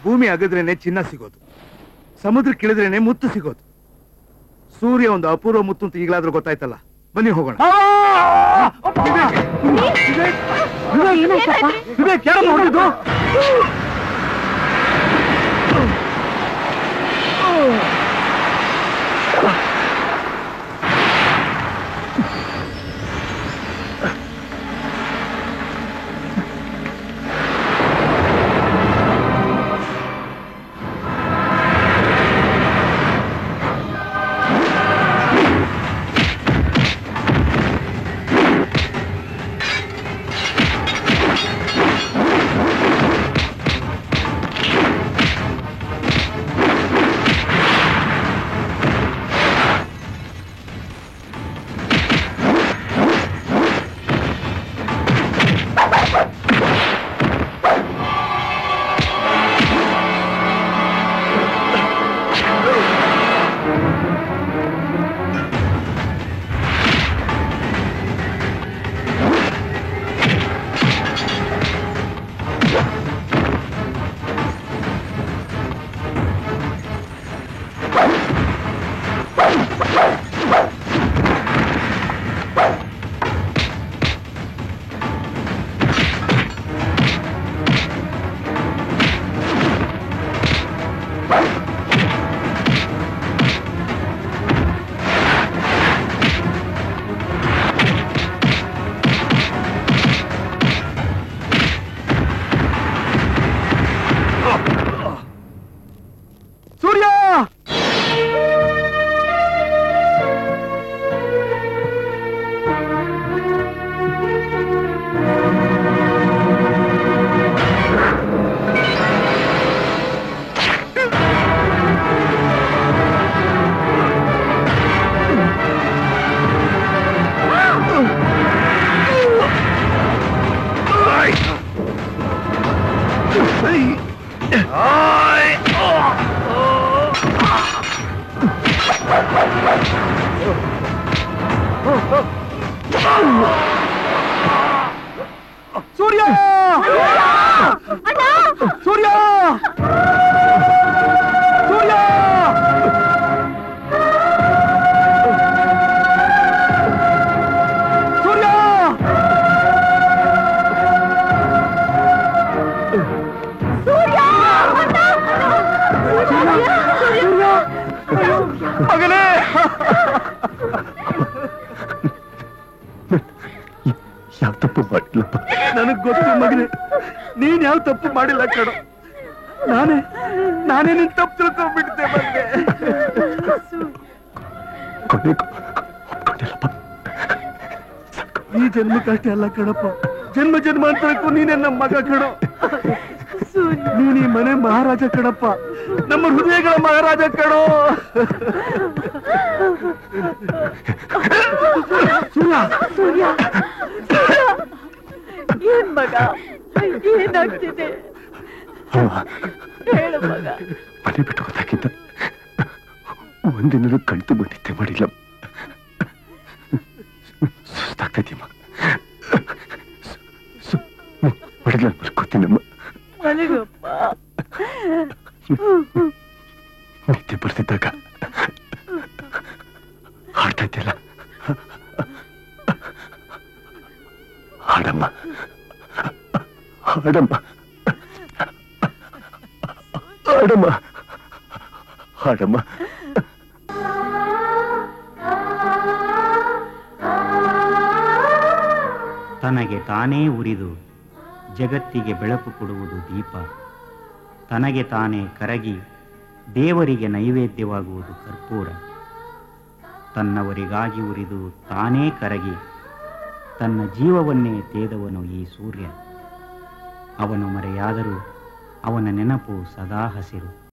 ಭೂಮಿ ಅಗದ್ರೇನೆ ಚಿನ್ನ ಸಿಗೋದು, ಸಮುದ್ರ ಕಿಳಿದ್ರೇನೆ ಮುತ್ತು ಸಿಗೋದು. ಸೂರ್ಯ ಒಂದು ಅಪೂರ್ವ ಮುತ್ತು ಅಂತ ಈಗಲಾದ್ರೂ ಗೊತ್ತಾಯ್ತಲ್ಲ. ಬನ್ನಿ ಹೋಗೋಣ. ಸೂರ್ಯ ಸೂರ್ಯ ಸೂರ್ಯ ಸೂರ್ಯ ಮಗನೇ ಯಾವ ತಪ್ಪು ಮಾಡಿಲ್ಲಪ್ಪ. ನನಗ್ ಗೊತ್ತು ಮಗನೇ, ನೀನ್ ಯಾವ ತಪ್ಪು ಮಾಡಿಲ್ಲ ಕಣ. ನಾನೇ ನಿನ್ ತಪ್ಪು ತಿಳ್ಕೊಂಡ್ಬಿಡ್ತೆ ಮಗನೇ. ಈ ಜನ್ಮಕ್ಕಷ್ಟೇ ಅಲ್ಲ ಕಣಪ್ಪ, ಜನ್ಮ ಜನ್ಮಾಂತರಕ್ಕೂ ನೀನೇ ನಮ್ಮ ಮಗ ಕಣೋ. ನೀನ್ ಈ ಮನೆ ಮಹಾರಾಜ ಕಣಪ್ಪ, ನಮ್ಮ ಹೃದಯಗಳ ಮಹಾರಾಜ ಕಣೋ. ಸೂರ್ಯ ಏನ್ ಮಗ, ಏನಾಗ್ತಿದೆ ಹೇಳು ಮಗ. ಮನೆ ಬಿಟ್ಟು ಗೊತ್ತಾಗಿದ್ದ ಒಂದಿನ ಕಣ್ತು ಬಂದಿದ್ದೆ ಮಾಡಿಲ್ಲ. ಸುಸ್ತಾಗ್ತೈತಿಮ್ಮ, ಹೊಡೆದ ಬರ್ಕೋತೀನಮ್ಮ. ಮಲಗಪ್ಪ. ನಿದ್ದೆ ಬರ್ತಿದ್ದಾಗ ಹಾಡ್ತಾ ಇದ್ದಿಲ್ಲ. ಹಾಡಮ್ಮ ಹಾಡಮ್ಮ ಹಾಡಮ್ಮ ಹಾಡಮ್ಮ. ತನಗೆ ತಾನೇ ಉರಿದು ಜಗತ್ತಿಗೆ ಬೆಳಕು ಕೊಡುವುದು ದೀಪ. ತನಗೆ ತಾನೇ ಕರಗಿ ದೇವರಿಗೆ ನೈವೇದ್ಯವಾಗುವುದು ಕರ್ಪೂರ. ತನ್ನವರಿಗಾಗಿ ಉರಿದು ತಾನೇ ಕರಗಿ ತನ್ನ ಜೀವವನ್ನೇ ತೇದವನು ಈ ಸೂರ್ಯ. ಅವನು ಮರೆಯಾದರೂ ಅವನ ನೆನಪು ಸದಾ ಹಸಿರು.